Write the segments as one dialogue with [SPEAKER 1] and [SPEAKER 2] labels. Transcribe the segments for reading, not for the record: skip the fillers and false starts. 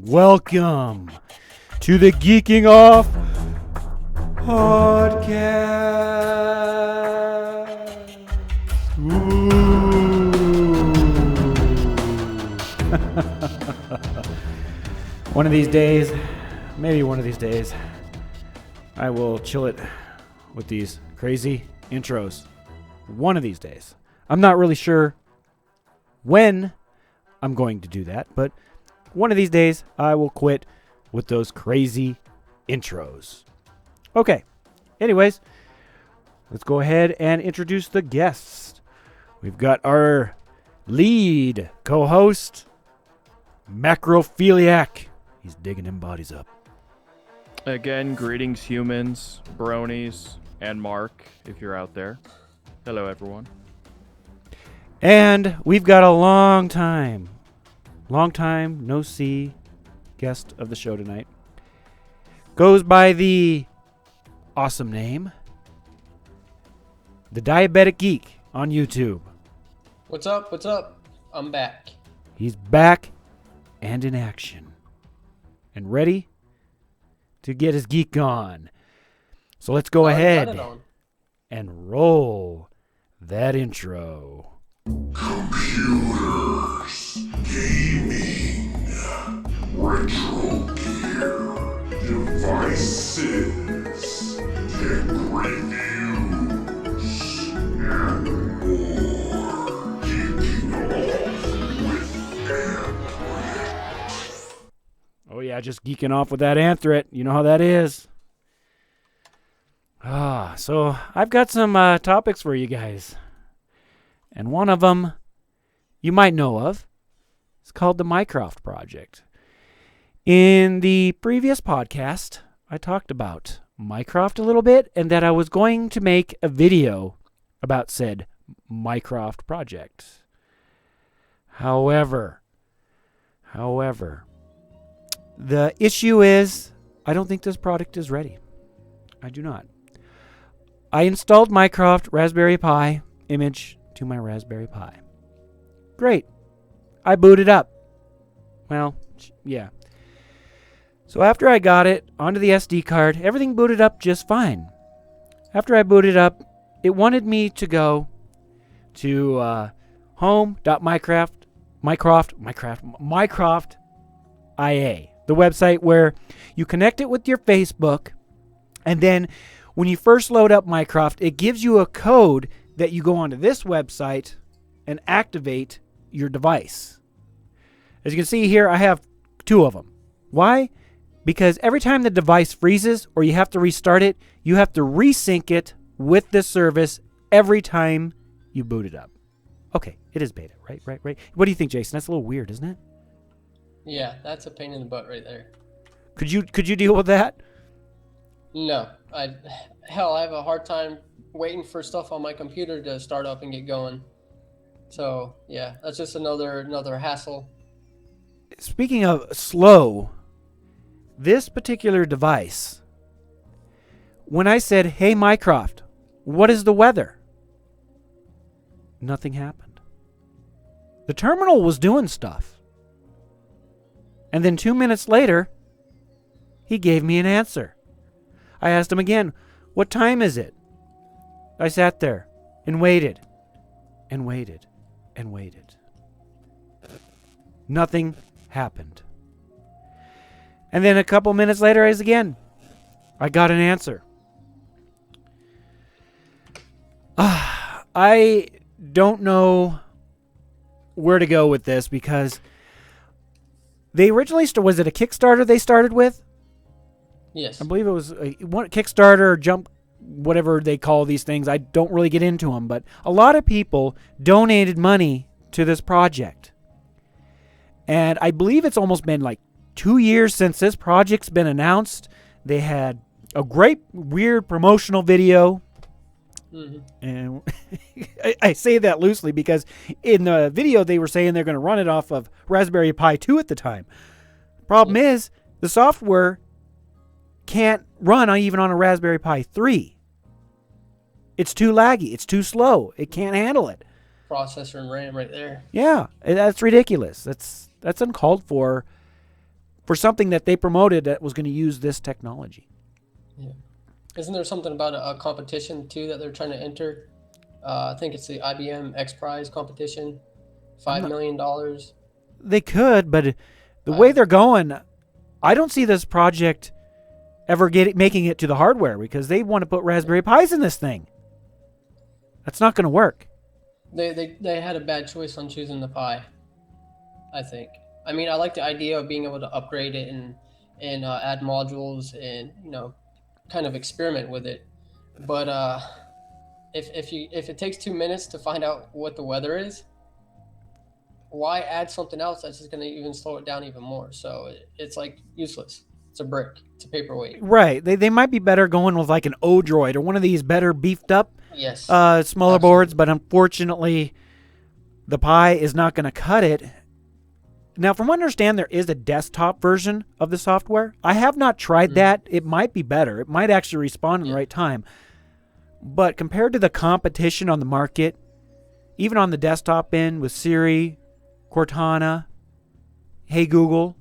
[SPEAKER 1] Welcome to the Geeking Off Podcast. One of these days, maybe one of these days, I will chill it with these crazy intros. One of these days. I'm not really sure when I'm going to do that, but one of these days I will quit with those crazy intros. Okay. Anyways, let's go ahead and introduce the guests. We've got our lead co-host, Macrophiliac. He's digging them bodies up.
[SPEAKER 2] Again, greetings humans, bronies, and Mark, if you're out there. Hello, everyone.
[SPEAKER 1] And we've got a long time no see guest of the show tonight. Goes by the awesome name, The Diabetic Geek on YouTube.
[SPEAKER 3] What's up? What's up? I'm back.
[SPEAKER 1] He's back and in action and ready to get his geek on. So let's go ahead and roll that intro.
[SPEAKER 4] Computers, gaming, retro gear, devices, tech reviews, and more. Geeking off with AnthWare.
[SPEAKER 1] Oh yeah, just geeking off with that AnthWare. You know how that is. So I've got some topics for you guys. And one of them you might know of. It's called the Mycroft project. In the previous podcast, I talked about Mycroft a little bit and that I was going to make a video about said Mycroft project. However, the issue is I don't think this product is ready. I do not. I installed Mycroft Raspberry Pi image to my Raspberry Pi. Great. I booted up. Well, yeah. So after I got it onto the SD card, everything booted up just fine. After I booted up, it wanted me to go to home.mycroft IA, the website where you connect it with your Facebook, and then when you first load up Mycroft, it gives you a code that you go onto this website and activate your device. As you can see here, I have two of them. Why? Because every time the device freezes or you have to restart it, you have to resync it with the service every time you boot it up. Okay, it is beta, right? What do you think, Jason? That's a little weird, isn't it?
[SPEAKER 3] Yeah, that's a pain in the butt right there.
[SPEAKER 1] Could you deal with that?
[SPEAKER 3] No, I have a hard time waiting for stuff on my computer to start up and get going. So yeah, that's just another hassle.
[SPEAKER 1] Speaking of slow, this particular device, when I said, "Hey Mycroft, what is the weather?" Nothing happened. The terminal was doing stuff. And then 2 minutes later, he gave me an answer. I asked him again, "What time is it?" I sat there and waited and waited and waited. Nothing happened. And then a couple minutes later, I got an answer. I don't know where to go with this because they originally was it a Kickstarter they started with?
[SPEAKER 3] Yes.
[SPEAKER 1] I believe it was a Kickstarter, Jump, whatever they call these things. I don't really get into them, but a lot of people donated money to this project. And I believe it's almost been like 2 years since this project's been announced. They had a great, weird promotional video. Mm-hmm. And I say that loosely because in the video they were saying they're going to run it off of Raspberry Pi 2 at the time. Problem is, the software can't run even on a Raspberry Pi 3. It's too laggy. It's too slow. It can't handle it.
[SPEAKER 3] Processor and RAM right there.
[SPEAKER 1] Yeah, that's ridiculous. That's uncalled for for something that they promoted that was going to use this technology.
[SPEAKER 3] Yeah. Isn't there something about a competition too that they're trying to enter? I think it's the IBM X Prize competition, $5 million.
[SPEAKER 1] They could, but the way they're going, I don't see this project ever making it to the hardware because they want to put Raspberry Pis in this thing. That's not going to work.
[SPEAKER 3] They had a bad choice on choosing the Pi, I think. I mean, I like the idea of being able to upgrade it and add modules and, you know, kind of experiment with it. But if it takes 2 minutes to find out what the weather is, why add something else that's just going to even slow it down even more? So it's like useless. It's a brick. It's a paperweight.
[SPEAKER 1] Right. They might be better going with like an Odroid or one of these better beefed up smaller
[SPEAKER 3] Absolutely.
[SPEAKER 1] boards, but unfortunately the Pi is not going to cut it. Now, from what I understand, there is a desktop version of the software. I have not tried that. It might be better. It might actually respond in the right time. But compared to the competition on the market, even on the desktop end with Siri, Cortana, Hey Google,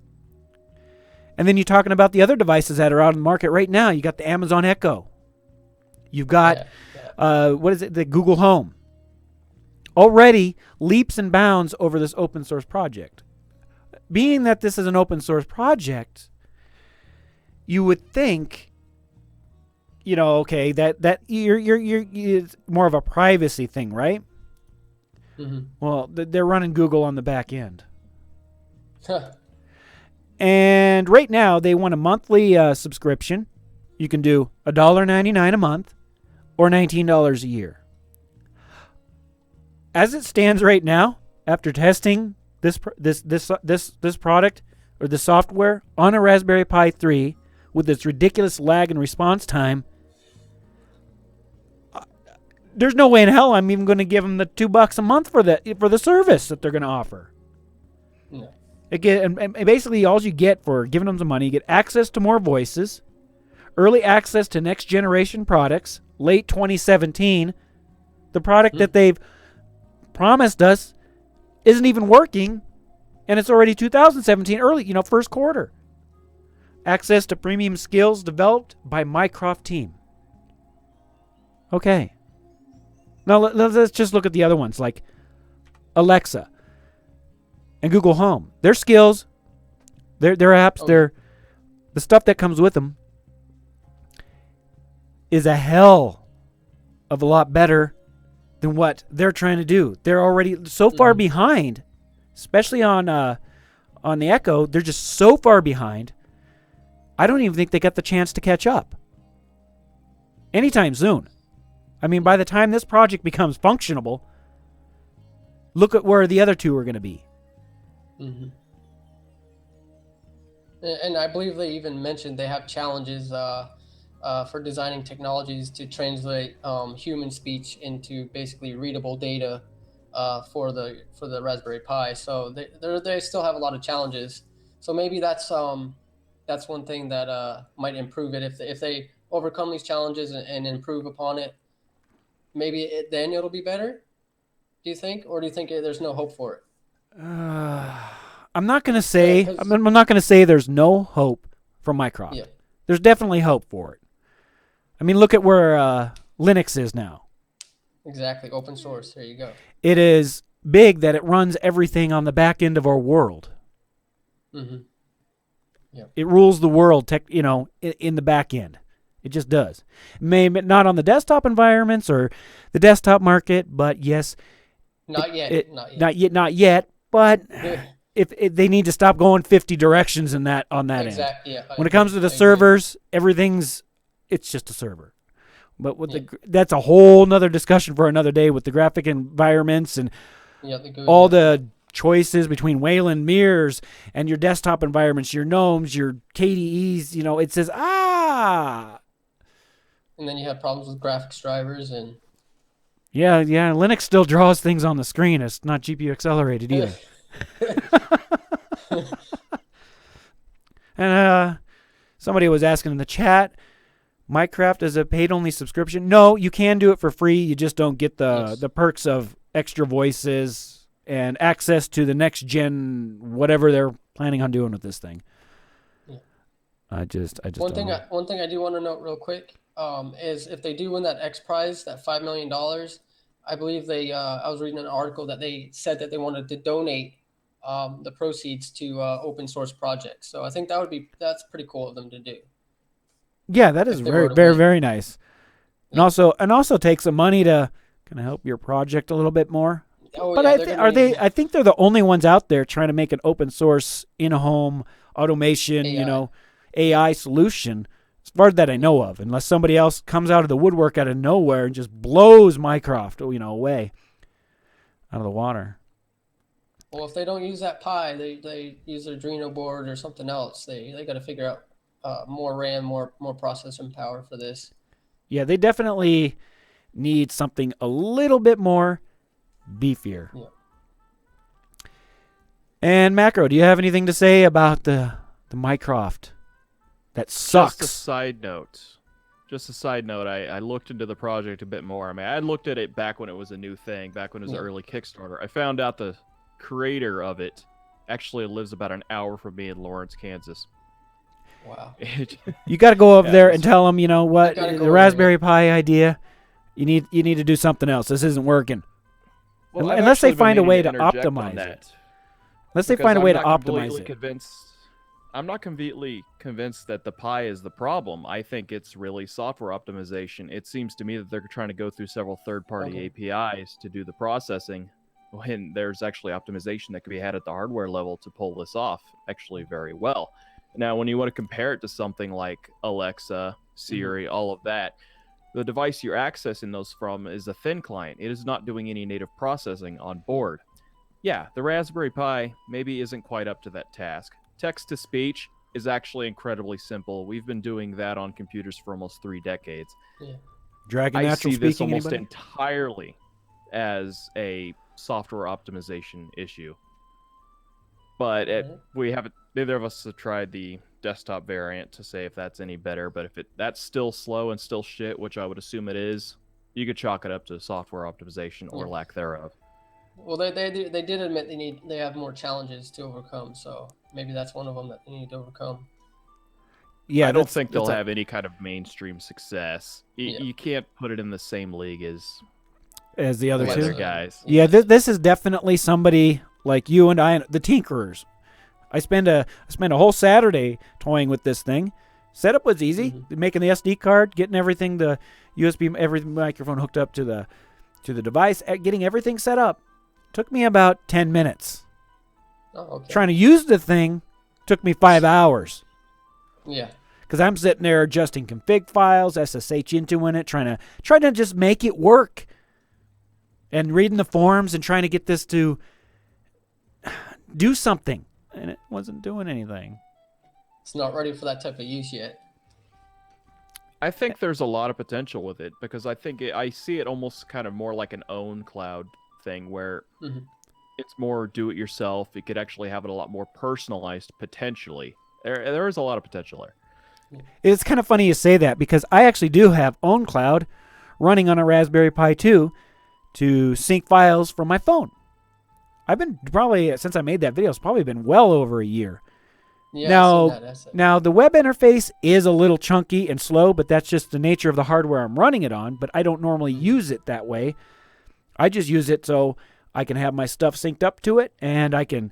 [SPEAKER 1] and then you're talking about the other devices that are out in the market right now. You got the Amazon Echo. You've got, what is it, the Google Home. Already leaps and bounds over this open source project. Being that this is an open source project, you would think, you know, okay, that it's more of a privacy thing, right?
[SPEAKER 3] Mm-hmm.
[SPEAKER 1] Well, they're running Google on the back end. And right now, they want a monthly subscription. You can do $1.99 a month or $19 a year. As it stands right now, after testing this product or the software on a Raspberry Pi 3 with its ridiculous lag and response time, there's no way in hell I'm even going to give them the $2 a month for the service that they're going to offer.
[SPEAKER 3] No.
[SPEAKER 1] Again, and basically all you get for giving them the money, you get access to more voices, early access to next generation products, late 2017. The product that they've promised us isn't even working, and it's already 2017, early, first quarter. Access to premium skills developed by Mycroft team. Okay. Now let's just look at the other ones like Alexa and Google Home. Their skills, their apps, the stuff that comes with them is a hell of a lot better than what they're trying to do. They're already so far behind, especially on the Echo. They're just so far behind. I don't even think they got the chance to catch up anytime soon. I mean, by the time this project becomes functionable, look at where the other two are going to be.
[SPEAKER 3] Mm-hmm. And I believe they even mentioned they have challenges for designing technologies to translate human speech into basically readable data for the Raspberry Pi. So they still have a lot of challenges. So maybe that's one thing that might improve it if they overcome these challenges and improve upon it. Maybe then it'll be better. Do you think, or do you think there's no hope for it?
[SPEAKER 1] I'm not going to say I'm not going to say there's no hope for Mycroft.
[SPEAKER 3] Yeah.
[SPEAKER 1] There's definitely hope for it. I mean, look at where Linux is now.
[SPEAKER 3] Exactly, open source. There you go.
[SPEAKER 1] It is big that it runs everything on the back end of our world.
[SPEAKER 3] Mm-hmm. Yeah.
[SPEAKER 1] It rules the world, in the back end. It just does. Maybe not on the desktop environments or the desktop market, but yes.
[SPEAKER 3] Not yet.
[SPEAKER 1] Not yet. But if they need to stop going 50 directions on that end.
[SPEAKER 3] Exactly. Yeah.
[SPEAKER 1] When it comes to the servers, it's just a server. But that's a whole nother discussion for another day with the graphic environments and all the choices between Wayland mirrors and your desktop environments, your gnomes, your KDEs. It says
[SPEAKER 3] And then you have problems with graphics drivers and.
[SPEAKER 1] Yeah. Linux still draws things on the screen. It's not GPU accelerated either. And somebody was asking in the chat, Mycroft is a paid-only subscription. No, you can do it for free. You just don't get the perks of extra voices and access to the next gen, whatever they're planning on doing with this thing. I just
[SPEAKER 3] One
[SPEAKER 1] don't
[SPEAKER 3] thing,
[SPEAKER 1] know.
[SPEAKER 3] one thing I do want to note real quick is if they do win that X Prize, that $5 million, I believe I was reading an article that they said that they wanted to donate the proceeds to open source projects. So I think that's pretty cool of them to do.
[SPEAKER 1] Yeah, that is
[SPEAKER 3] If they
[SPEAKER 1] very,
[SPEAKER 3] were to
[SPEAKER 1] very,
[SPEAKER 3] win.
[SPEAKER 1] very nice. And
[SPEAKER 3] Yeah.
[SPEAKER 1] also take some money to kind of help your project a little bit more.
[SPEAKER 3] Oh
[SPEAKER 1] But
[SPEAKER 3] yeah, they're gonna need
[SPEAKER 1] I think they're the only ones out there trying to make an open source in-home automation,
[SPEAKER 3] AI.
[SPEAKER 1] AI solution. As far as that I know of, unless somebody else comes out of the woodwork out of nowhere and just blows Mycroft, away out of the water.
[SPEAKER 3] Well, if they don't use that Pi, they use their Adreno board or something else. They got to figure out more RAM, more processing power for this.
[SPEAKER 1] Yeah, they definitely need something a little bit more beefier.
[SPEAKER 3] Yeah.
[SPEAKER 1] And Macro, do you have anything to say about the Mycroft? That sucks.
[SPEAKER 2] Just a side note. I looked into the project a bit more. I mean, I looked at it back when it was a new thing, back when it was an early Kickstarter. I found out the creator of it actually lives about an hour from me in Lawrence, Kansas.
[SPEAKER 3] Wow.
[SPEAKER 1] You got to go over
[SPEAKER 2] Yeah,
[SPEAKER 1] there
[SPEAKER 2] it's-
[SPEAKER 1] and tell them, what,
[SPEAKER 3] You gotta go
[SPEAKER 1] the
[SPEAKER 3] over
[SPEAKER 1] Raspberry Pi idea. You need to do something else. This isn't working.
[SPEAKER 2] Well, I've
[SPEAKER 1] Unless they
[SPEAKER 2] actually been
[SPEAKER 1] find a
[SPEAKER 2] meaning
[SPEAKER 1] way to
[SPEAKER 2] interject on
[SPEAKER 1] optimize it.
[SPEAKER 2] that,
[SPEAKER 1] Unless they
[SPEAKER 2] because
[SPEAKER 1] find a
[SPEAKER 2] I'm
[SPEAKER 1] way to
[SPEAKER 2] not
[SPEAKER 1] optimize
[SPEAKER 2] completely
[SPEAKER 1] it.
[SPEAKER 2] I'm not completely convinced that the Pi is the problem. I think it's really software optimization. It seems to me that they're trying to go through several third-party APIs to do the processing, when there's actually optimization that can be had at the hardware level to pull this off actually very well. Now, when you want to compare it to something like Alexa, Siri, all of that, the device you're accessing those from is a thin client. It is not doing any native processing on board. Yeah, the Raspberry Pi maybe isn't quite up to that task. Text-to-speech is actually incredibly simple. We've been doing that on computers for almost 3 decades.
[SPEAKER 3] Yeah.
[SPEAKER 1] Dragon
[SPEAKER 2] I
[SPEAKER 1] Natural
[SPEAKER 2] see this
[SPEAKER 1] speaking,
[SPEAKER 2] almost
[SPEAKER 1] anybody?
[SPEAKER 2] entirely as a software optimization issue. But we haven't. Neither of us have tried the desktop variant to say if that's any better. But if that's still slow and still shit, which I would assume it is, you could chalk it up to software optimization or lack thereof.
[SPEAKER 3] Well, they did admit they have more challenges to overcome. So maybe that's one of them that they need to overcome.
[SPEAKER 1] Yeah,
[SPEAKER 2] I don't think they'll have any kind of mainstream success. You can't put it in the same league
[SPEAKER 1] as the other
[SPEAKER 2] other
[SPEAKER 1] two
[SPEAKER 2] guys.
[SPEAKER 1] Yeah, this is definitely somebody like you and I, the tinkerers. I spent a whole Saturday toying with this thing. Setup was easy. Making the SD card, getting everything, the USB, every microphone hooked up to the device, getting everything set up. Took me about 10 minutes.
[SPEAKER 3] Oh, okay.
[SPEAKER 1] Trying to use the thing took me 5 hours.
[SPEAKER 3] Yeah.
[SPEAKER 1] Because I'm sitting there adjusting config files, SSH into it, trying to just make it work. And reading the forums and trying to get this to do something. And it wasn't doing anything.
[SPEAKER 3] It's not ready for that type of use yet.
[SPEAKER 2] I think there's a lot of potential with it, because I see it almost kind of more like an own cloud thing where it's more do-it-yourself. You could actually have it a lot more personalized potentially. There is a lot of potential there.
[SPEAKER 1] It's kind of funny you say that, because I actually do have OwnCloud running on a Raspberry Pi 2 to sync files from my phone. I've been probably, since I made that video, it's probably been well over a year.
[SPEAKER 3] Yeah, I've seen that.
[SPEAKER 1] Now, the web interface is a little chunky and slow, but that's just the nature of the hardware I'm running it on, but I don't normally use it that way. I just use it so I can have my stuff synced up to it, and I can,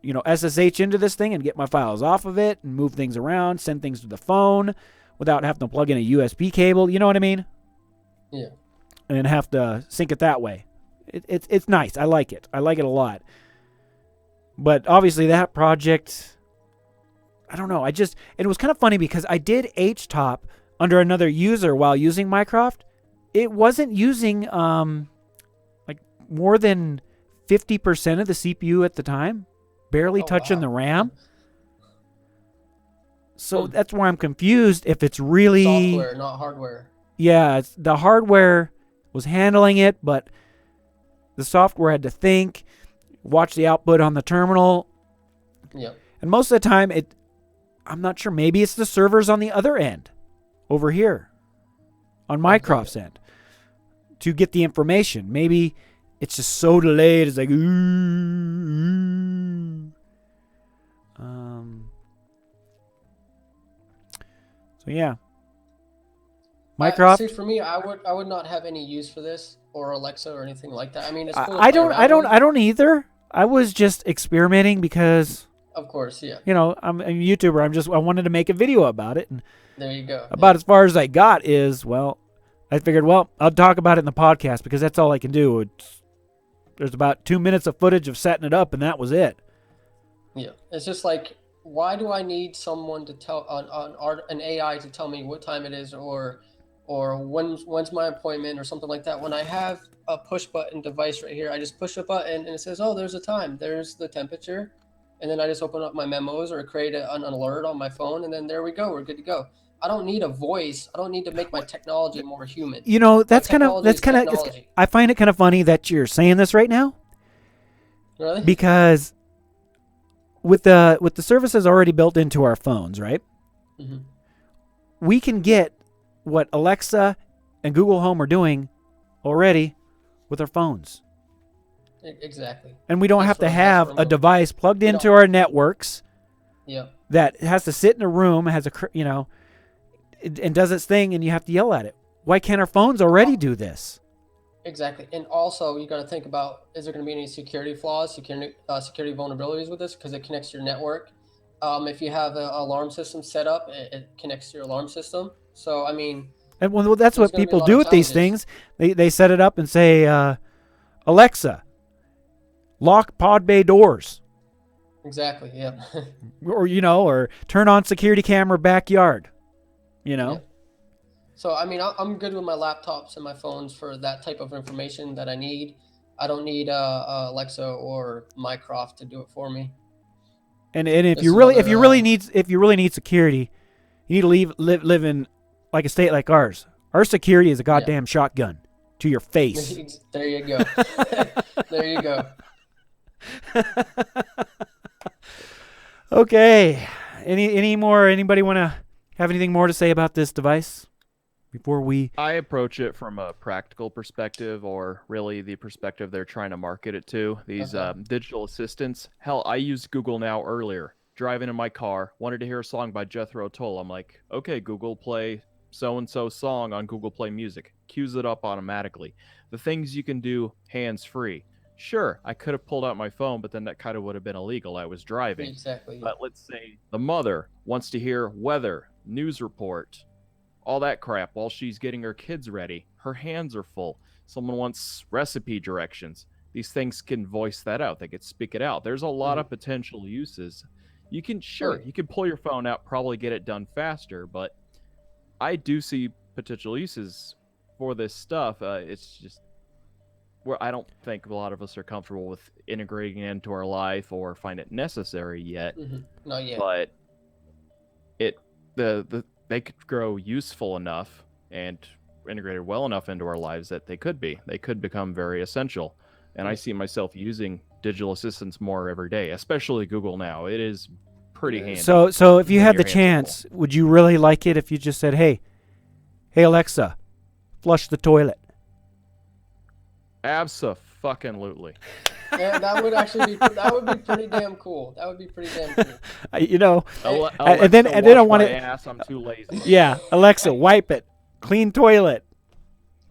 [SPEAKER 1] SSH into this thing and get my files off of it and move things around, send things to the phone without having to plug in a USB cable. You know what I mean?
[SPEAKER 3] Yeah.
[SPEAKER 1] And have to sync it that way. It's nice. I like it. I like it a lot. But obviously that project, I don't know. It was kind of funny because I did HTOP under another user while using Mycroft. It wasn't using like more than 50% of the CPU at the time, barely touching the RAM. So that's where I'm confused if it's really
[SPEAKER 3] software, not hardware.
[SPEAKER 1] Yeah, the hardware was handling it, but the software had to think, watch the output on the terminal.
[SPEAKER 3] Yep.
[SPEAKER 1] And most of the time, I'm not sure. Maybe it's the servers on the other end, over here, on Mycroft's end, to get the information. Maybe it's just so delayed. It's like, So yeah. Mycroft.
[SPEAKER 3] See, for me, I would not have any use for this or Alexa or anything like that. I mean, it's cool to
[SPEAKER 1] I
[SPEAKER 3] play around with.
[SPEAKER 1] I don't either. I was just experimenting because,
[SPEAKER 3] Of course, yeah.
[SPEAKER 1] you know, I'm a YouTuber. I wanted to make a video about it, and
[SPEAKER 3] There you go.
[SPEAKER 1] about as far as I got is, well, I figured, well, I'll talk about it in the podcast because that's all I can do. There's about 2 minutes of footage of setting it up, and that was it.
[SPEAKER 3] Yeah, it's just like, why do I need someone to tell an AI to tell me what time it is or when's my appointment or something like that? When I have a push button device right here, I just push a button and it says, oh, there's a time, there's the temperature, and then I just open up my memos or create an alert on my phone, and then there we go, we're good to go. I don't need a voice. I don't need to make my technology more human.
[SPEAKER 1] You know, that's kind
[SPEAKER 3] technology
[SPEAKER 1] of
[SPEAKER 3] is technology.
[SPEAKER 1] I find it kind of funny that you're saying this right now
[SPEAKER 3] Really?
[SPEAKER 1] because with the services already built into our phones, right?
[SPEAKER 3] Mhm.
[SPEAKER 1] We can get what Alexa and Google Home are doing already with our phones.
[SPEAKER 3] Exactly.
[SPEAKER 1] And we don't
[SPEAKER 3] That's
[SPEAKER 1] have to
[SPEAKER 3] what- that's
[SPEAKER 1] have
[SPEAKER 3] what
[SPEAKER 1] a
[SPEAKER 3] I'm-
[SPEAKER 1] device plugged
[SPEAKER 3] We
[SPEAKER 1] into
[SPEAKER 3] don't-
[SPEAKER 1] our networks
[SPEAKER 3] Yeah.
[SPEAKER 1] that has to sit in a room, has and does its thing, and you have to yell at it. Why can't our phones already do this?
[SPEAKER 3] Exactly. And also, you got to think about, is there going to be any security flaws, security vulnerabilities with this? Because it connects to your network. If you have an alarm system set up, it connects to your alarm system. So, I mean,
[SPEAKER 1] And well, that's
[SPEAKER 3] There's
[SPEAKER 1] what
[SPEAKER 3] gonna be a
[SPEAKER 1] people
[SPEAKER 3] lot
[SPEAKER 1] do
[SPEAKER 3] of
[SPEAKER 1] with these
[SPEAKER 3] challenges.
[SPEAKER 1] things. They set it up and say, Alexa, lock pod bay doors,
[SPEAKER 3] exactly. Yeah.
[SPEAKER 1] or turn on security camera backyard. You know.
[SPEAKER 3] Yeah. So, I mean, I'm good with my laptops and my phones for that type of information that I need. I don't need Alexa or Mycroft to do it for me.
[SPEAKER 1] And if
[SPEAKER 3] This
[SPEAKER 1] you
[SPEAKER 3] is
[SPEAKER 1] really
[SPEAKER 3] another,
[SPEAKER 1] if you really need security, you need to live in like a state like ours. Our security is a goddamn shotgun to your face.
[SPEAKER 3] There you go. There you go.
[SPEAKER 1] Okay. Anybody want to have anything more to say about this device before we?
[SPEAKER 2] I approach it from a practical perspective, or really the perspective they're trying to market it to. These
[SPEAKER 3] Okay.
[SPEAKER 2] digital assistants. Hell, I used Google Now earlier. Driving in my car, wanted to hear a song by Jethro Tull. I'm like, okay, Google, play so-and-so song on Google Play Music. Cues it up automatically. The things you can do hands-free. Sure, I could have pulled out my phone, but then that kind of would have been illegal. I was driving.
[SPEAKER 3] Exactly.
[SPEAKER 2] But let's say the mother wants to hear weather, news report, all that crap while she's getting her kids ready. Her hands are full. Someone wants recipe directions. These things can voice that out. They can speak it out. There's a lot of potential uses. You can you can pull your phone out, probably get it done faster, but I do see potential uses for this stuff. It's just where I don't think a lot of us are comfortable with integrating it into our life or find it necessary yet.
[SPEAKER 3] Not yet.
[SPEAKER 2] But they could grow useful enough and integrated well enough into our lives that they could become very essential. And I see myself using digital assistants more every day, especially Google Now. It is pretty handy.
[SPEAKER 1] So if you
[SPEAKER 2] when
[SPEAKER 1] had
[SPEAKER 2] your
[SPEAKER 1] the
[SPEAKER 2] hands are
[SPEAKER 1] chance, would you really like it if you just said, "Hey Alexa, flush the toilet"?
[SPEAKER 2] Abso-fucking-lutely.
[SPEAKER 3] Yeah, that would actually be pretty damn cool. That would be pretty damn cool.
[SPEAKER 1] You know,
[SPEAKER 2] And
[SPEAKER 1] then I want
[SPEAKER 2] my
[SPEAKER 1] it.
[SPEAKER 2] ass. I'm too lazy.
[SPEAKER 1] Yeah, Alexa, wipe it, clean toilet.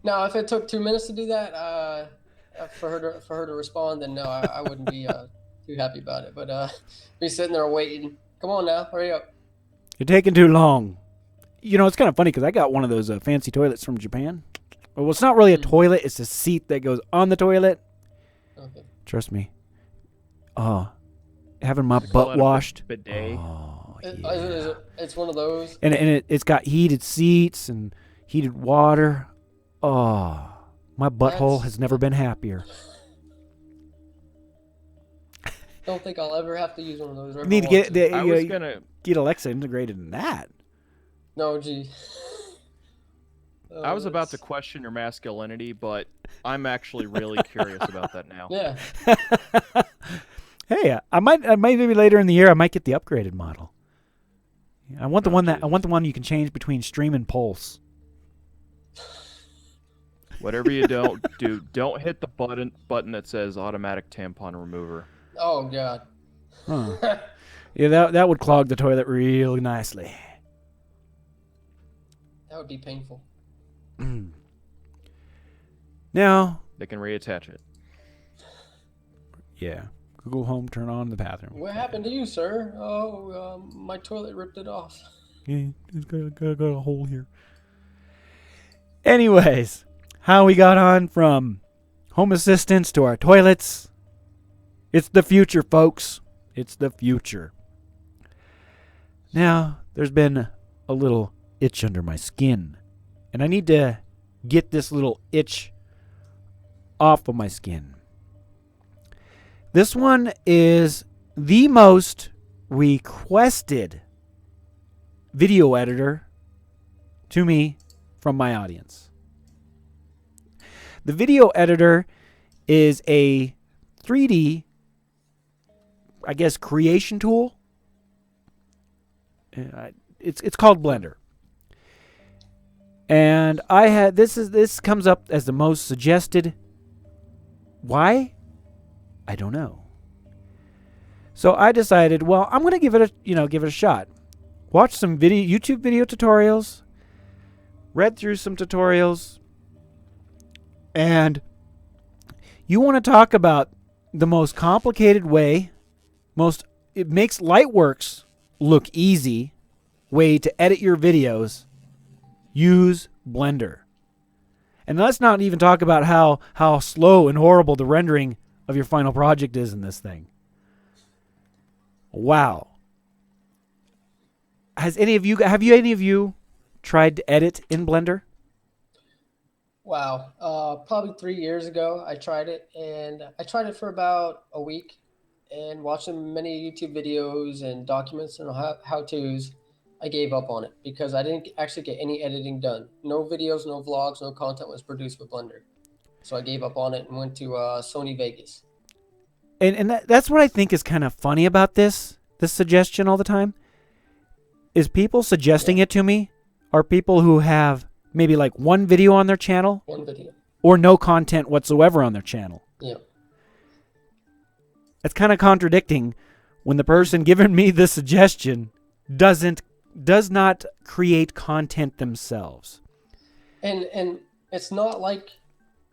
[SPEAKER 3] Now, if it took 2 minutes to do that, for her to respond, then no, I wouldn't be too happy about it. But be sitting there waiting. Come on now, hurry up.
[SPEAKER 1] You're taking too long. You know, it's kind of funny because I got one of those fancy toilets from Japan. Well, it's not really a toilet; it's a seat that goes on the toilet.
[SPEAKER 3] Okay.
[SPEAKER 1] Trust me. Having my
[SPEAKER 2] Call
[SPEAKER 1] butt
[SPEAKER 2] it a
[SPEAKER 1] washed.
[SPEAKER 2] bidet.
[SPEAKER 1] Oh,
[SPEAKER 3] Is
[SPEAKER 1] yeah.
[SPEAKER 3] it's one of those.
[SPEAKER 1] And it's got heated seats and heated water. Oh, my butthole has never been happier.
[SPEAKER 3] Don't think I'll ever have to use one of those.
[SPEAKER 1] You need to get
[SPEAKER 2] I was gonna.
[SPEAKER 1] get Alexa integrated in that.
[SPEAKER 3] No, gee.
[SPEAKER 2] I was about to question your masculinity, but I'm actually really curious about that now.
[SPEAKER 3] Yeah.
[SPEAKER 1] Hey, I might maybe later in the year I might get the upgraded model. I want the one you can change between stream and pulse.
[SPEAKER 2] Whatever you don't do, don't hit the button that says automatic tampon remover.
[SPEAKER 3] Oh God.
[SPEAKER 1] Huh. Yeah, that would clog the toilet real nicely.
[SPEAKER 3] That would be painful.
[SPEAKER 1] Now,
[SPEAKER 2] They can reattach it.
[SPEAKER 1] yeah, Google Home, turn on the bathroom.
[SPEAKER 3] What happened to you, sir? Oh, my toilet ripped it off.
[SPEAKER 1] Yeah, it's got a hole here. Anyways, how we got on from home assistants to our toilets. It's the future, folks. It's the future. Now, there's been a little itch under my skin, and I need to get this little itch off of my skin. This one is the most requested video editor to me from my audience. The video editor is a 3D, I guess, creation tool. It's called Blender. And I had this comes up as the most suggested. Why? I don't know. So I decided, well, I'm going to give it a shot. Watch some YouTube video tutorials, read through some tutorials, and you want to talk about the most complicated way, it makes Lightworks look easy way to edit your videos. Use Blender. And let's not even talk about how slow and horrible the rendering of your final project is in this thing. Wow. Have any of you tried to edit in Blender?
[SPEAKER 3] Wow. Probably 3 years ago, I tried it, and I tried it for about a week, and watching many YouTube videos and documents and how-tos, I gave up on it because I didn't actually get any editing done. No videos, no vlogs, no content was produced with Blender. So I gave up on it and went to Sony Vegas.
[SPEAKER 1] And that's what I think is kind of funny about this suggestion all the time, is people suggesting it to me are people who have maybe like one video on their channel.
[SPEAKER 3] One video.
[SPEAKER 1] Or no content whatsoever on their channel.
[SPEAKER 3] Yeah.
[SPEAKER 1] It's kind of contradicting when the person giving me the suggestion does not create content themselves.
[SPEAKER 3] And it's not like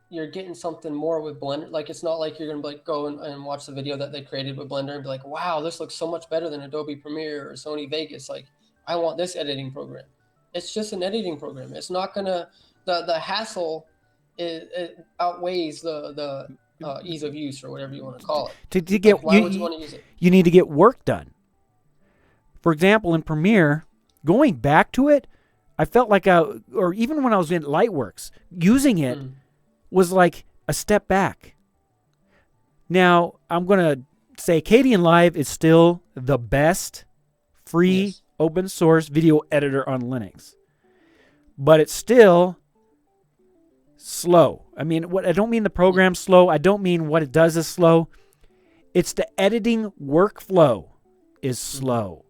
[SPEAKER 3] you're getting something more with Blender. Like, it's not like you're going to like go and watch the video that they created with Blender and be like, wow, this looks so much better than Adobe Premiere or Sony Vegas. Like, I want this editing program. It's just an editing program. It's not going to, the hassle it outweighs the ease of use, or whatever you want to call it.
[SPEAKER 1] To get,
[SPEAKER 3] like, why would you want to use it?
[SPEAKER 1] You need to get work done. For example, in Premiere, going back to it, I felt like or even when I was in Lightworks, using it was like a step back. Now, I'm going to say Kadian Live is still the best free open source video editor on Linux. But it's still slow. I mean, I don't mean the program's slow. I don't mean what it does is slow. It's the editing workflow is slow.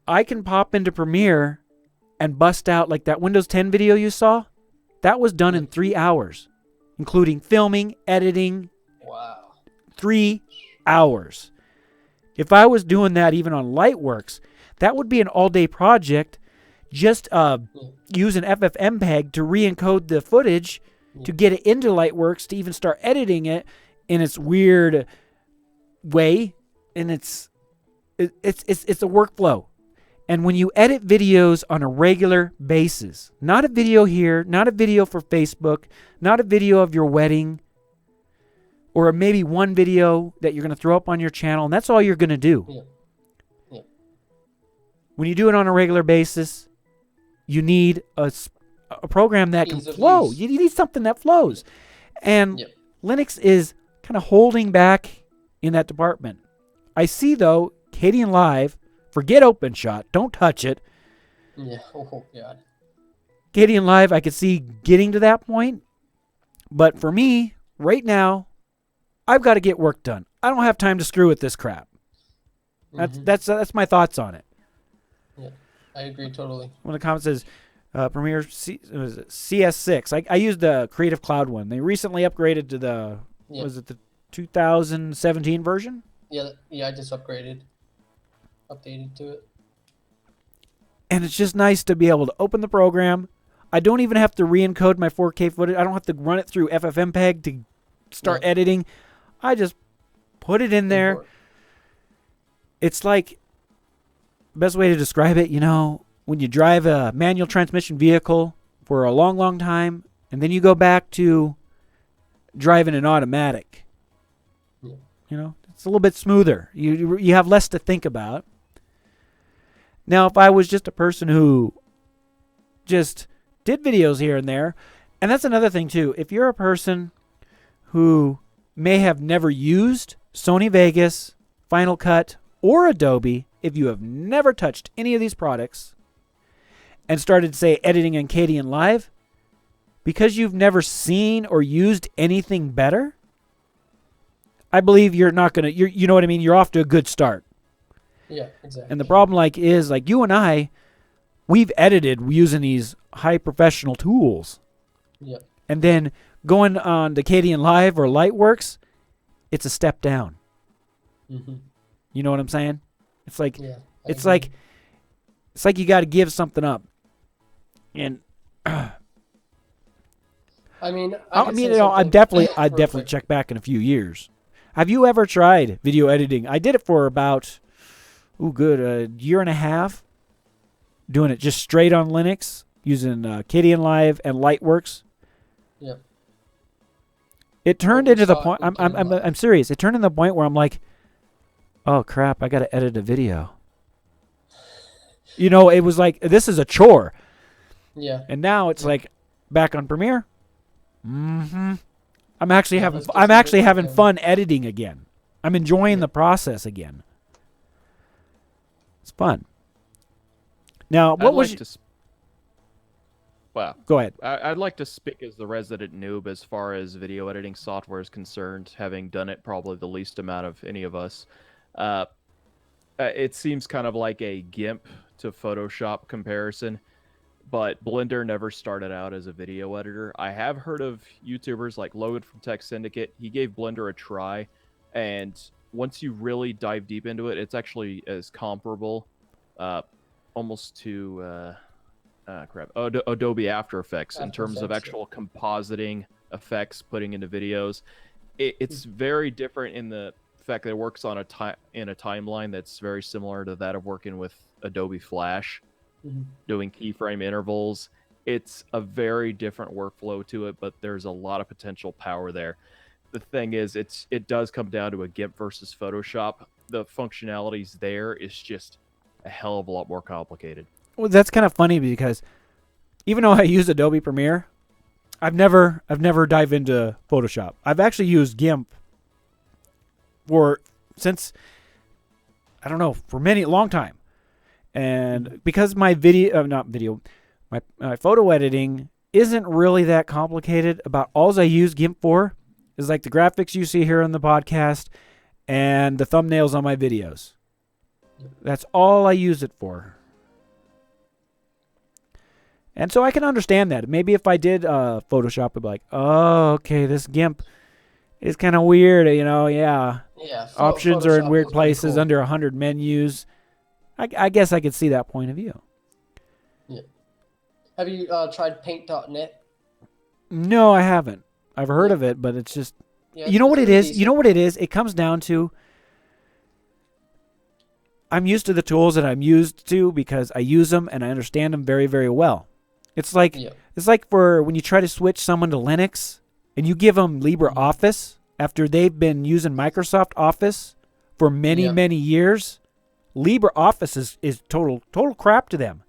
[SPEAKER 1] I can pop into Premiere and bust out like that Windows 10 video you saw. That was done in 3 hours, including filming, editing.
[SPEAKER 3] Wow. 3
[SPEAKER 1] hours. If I was doing that even on Lightworks, that would be an all-day project. Just use an FFmpeg to re-encode the footage to get it into Lightworks to even start editing it in its weird way, and it's a workflow. And when you edit videos on a regular basis, not a video here, not a video for Facebook, not a video of your wedding, or maybe one video that you're going to throw up on your channel, and that's all you're going to do.
[SPEAKER 3] Yeah.
[SPEAKER 1] When you do it on a regular basis, you need a program that can flow. You need something that flows. And Linux is kind of holding back in that department. I see, though, Kadian Live, forget OpenShot, don't touch it.
[SPEAKER 3] Yeah, oh God.
[SPEAKER 1] Kadian Live, I could see getting to that point. But for me, right now, I've got to get work done. I don't have time to screw with this crap. That's my thoughts on it.
[SPEAKER 3] Yeah, I agree totally.
[SPEAKER 1] One of the comments says, Premiere CS6. I used the Creative Cloud one. They recently upgraded to the, was it the 2017 version?
[SPEAKER 3] Yeah, I just updated to it.
[SPEAKER 1] And it's just nice to be able to open the program. I don't even have to re-encode my 4K footage. I don't have to run it through FFmpeg to start editing. I just put it in there.
[SPEAKER 3] Import.
[SPEAKER 1] It's like, best way to describe it, when you drive a manual transmission vehicle for a long, long time, and then you go back to driving an automatic.
[SPEAKER 3] Yeah.
[SPEAKER 1] It's a little bit smoother. You have less to think about. Now, if I was just a person who just did videos here and there, and that's another thing too. If you're a person who may have never used Sony Vegas, Final Cut, or Adobe, if you have never touched any of these products and started, say, editing in Kdenlive Live, because you've never seen or used anything better, I believe you're not going to, you know what I mean? You're off to a good start.
[SPEAKER 3] Yeah, exactly.
[SPEAKER 1] And the problem is you and I, we've edited using these high professional tools.
[SPEAKER 3] Yeah.
[SPEAKER 1] And then going on to Kdenlive Live or Lightworks, it's a step down.
[SPEAKER 3] Mm-hmm.
[SPEAKER 1] You know what I'm saying? It's like
[SPEAKER 3] Yeah,
[SPEAKER 1] it's like you got to give something up. And
[SPEAKER 3] I
[SPEAKER 1] I'd definitely check back in a few years. Have you ever tried video editing? I did it for about a year and a half, doing it just straight on Linux using Kdenlive Live and Lightworks.
[SPEAKER 3] Yeah.
[SPEAKER 1] It turned into the point. I'm serious. It turned into the point where I'm like, oh crap, I got to edit a video. It was like, this is a chore.
[SPEAKER 3] Yeah.
[SPEAKER 1] And now it's like back on Premiere. I'm actually having fun editing again. I'm enjoying the process again. It's fun. Now, what was
[SPEAKER 2] Wow.
[SPEAKER 1] Go ahead.
[SPEAKER 2] I'd like to speak as the resident noob as far as video editing software is concerned, having done it probably the least amount of any of us. It seems kind of like a GIMP to Photoshop comparison, but Blender never started out as a video editor. I have heard of YouTubers like Logan from Tech Syndicate. He gave Blender a try, and once you really dive deep into it, it's actually as comparable almost to Adobe After Effects in terms of actual compositing effects, putting into videos. It's very different in the fact that it works on a timeline that's very similar to that of working with Adobe Flash, doing keyframe intervals. It's a very different workflow to it, but there's a lot of potential power there. The thing is, it does come down to a GIMP versus Photoshop. The functionalities there is just a hell of a lot more complicated.
[SPEAKER 1] Well, that's kind of funny because even though I use Adobe Premiere, I've never dived into Photoshop. I've actually used GIMP for a long time. And because my my photo editing isn't really that complicated, about all I use GIMP for is like the graphics you see here on the podcast and the thumbnails on my videos. That's all I use it for. And so I can understand that. Maybe if I did Photoshop, I'd be like, oh, okay, this GIMP is kind of weird, yeah.
[SPEAKER 3] Yeah.
[SPEAKER 1] Options are in weird
[SPEAKER 3] Photoshop
[SPEAKER 1] places,
[SPEAKER 3] cool.
[SPEAKER 1] under 100 menus. I guess I could see that point of view.
[SPEAKER 3] Yeah. Have you tried Paint.net?
[SPEAKER 1] No, I haven't. I've heard of it, but it's just...
[SPEAKER 3] Yeah,
[SPEAKER 1] you know what it
[SPEAKER 3] really
[SPEAKER 1] is?
[SPEAKER 3] decent.
[SPEAKER 1] You know what it is? It comes down to... I'm used to the tools that I'm used to because I use them and I understand them very, very well. It's like for when you try to switch someone to Linux and you give them LibreOffice after they've been using Microsoft Office for many, many years. LibreOffice is total crap to them.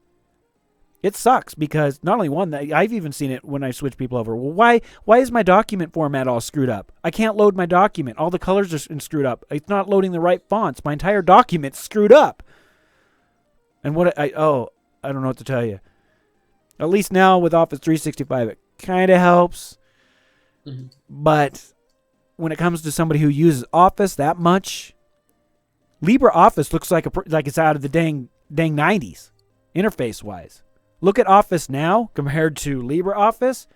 [SPEAKER 1] It sucks because not only one, I've even seen it when I switch people over. Well, why is my document format all screwed up? I can't load my document. All the colors are screwed up. It's not loading the right fonts. My entire document's screwed up. And I don't know what to tell you. At least now with Office 365, it kind of helps.
[SPEAKER 3] Mm-hmm.
[SPEAKER 1] But when it comes to somebody who uses Office that much, LibreOffice looks like it's out of the dang 90s, interface-wise. Look at Office now compared to LibreOffice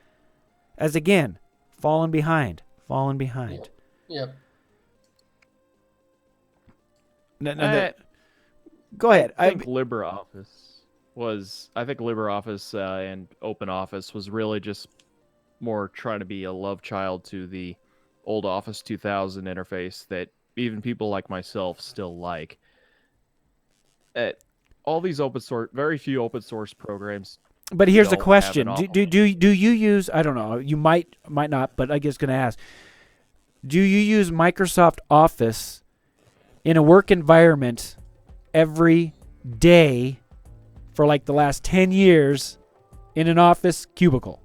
[SPEAKER 1] as, again, fallen behind.
[SPEAKER 3] Yeah.
[SPEAKER 1] Go ahead.
[SPEAKER 2] I think LibreOffice was, I think LibreOffice and OpenOffice was really just more trying to be a love child to the old Office 2000 interface that even people like myself still like. All these open source, very few open source programs.
[SPEAKER 1] But here's the
[SPEAKER 2] don't have an
[SPEAKER 1] question:
[SPEAKER 2] awful-
[SPEAKER 1] do you use? I don't know. You might not, but I guess going to ask: do you use Microsoft Office in a work environment every day for like the last 10 years in an office cubicle?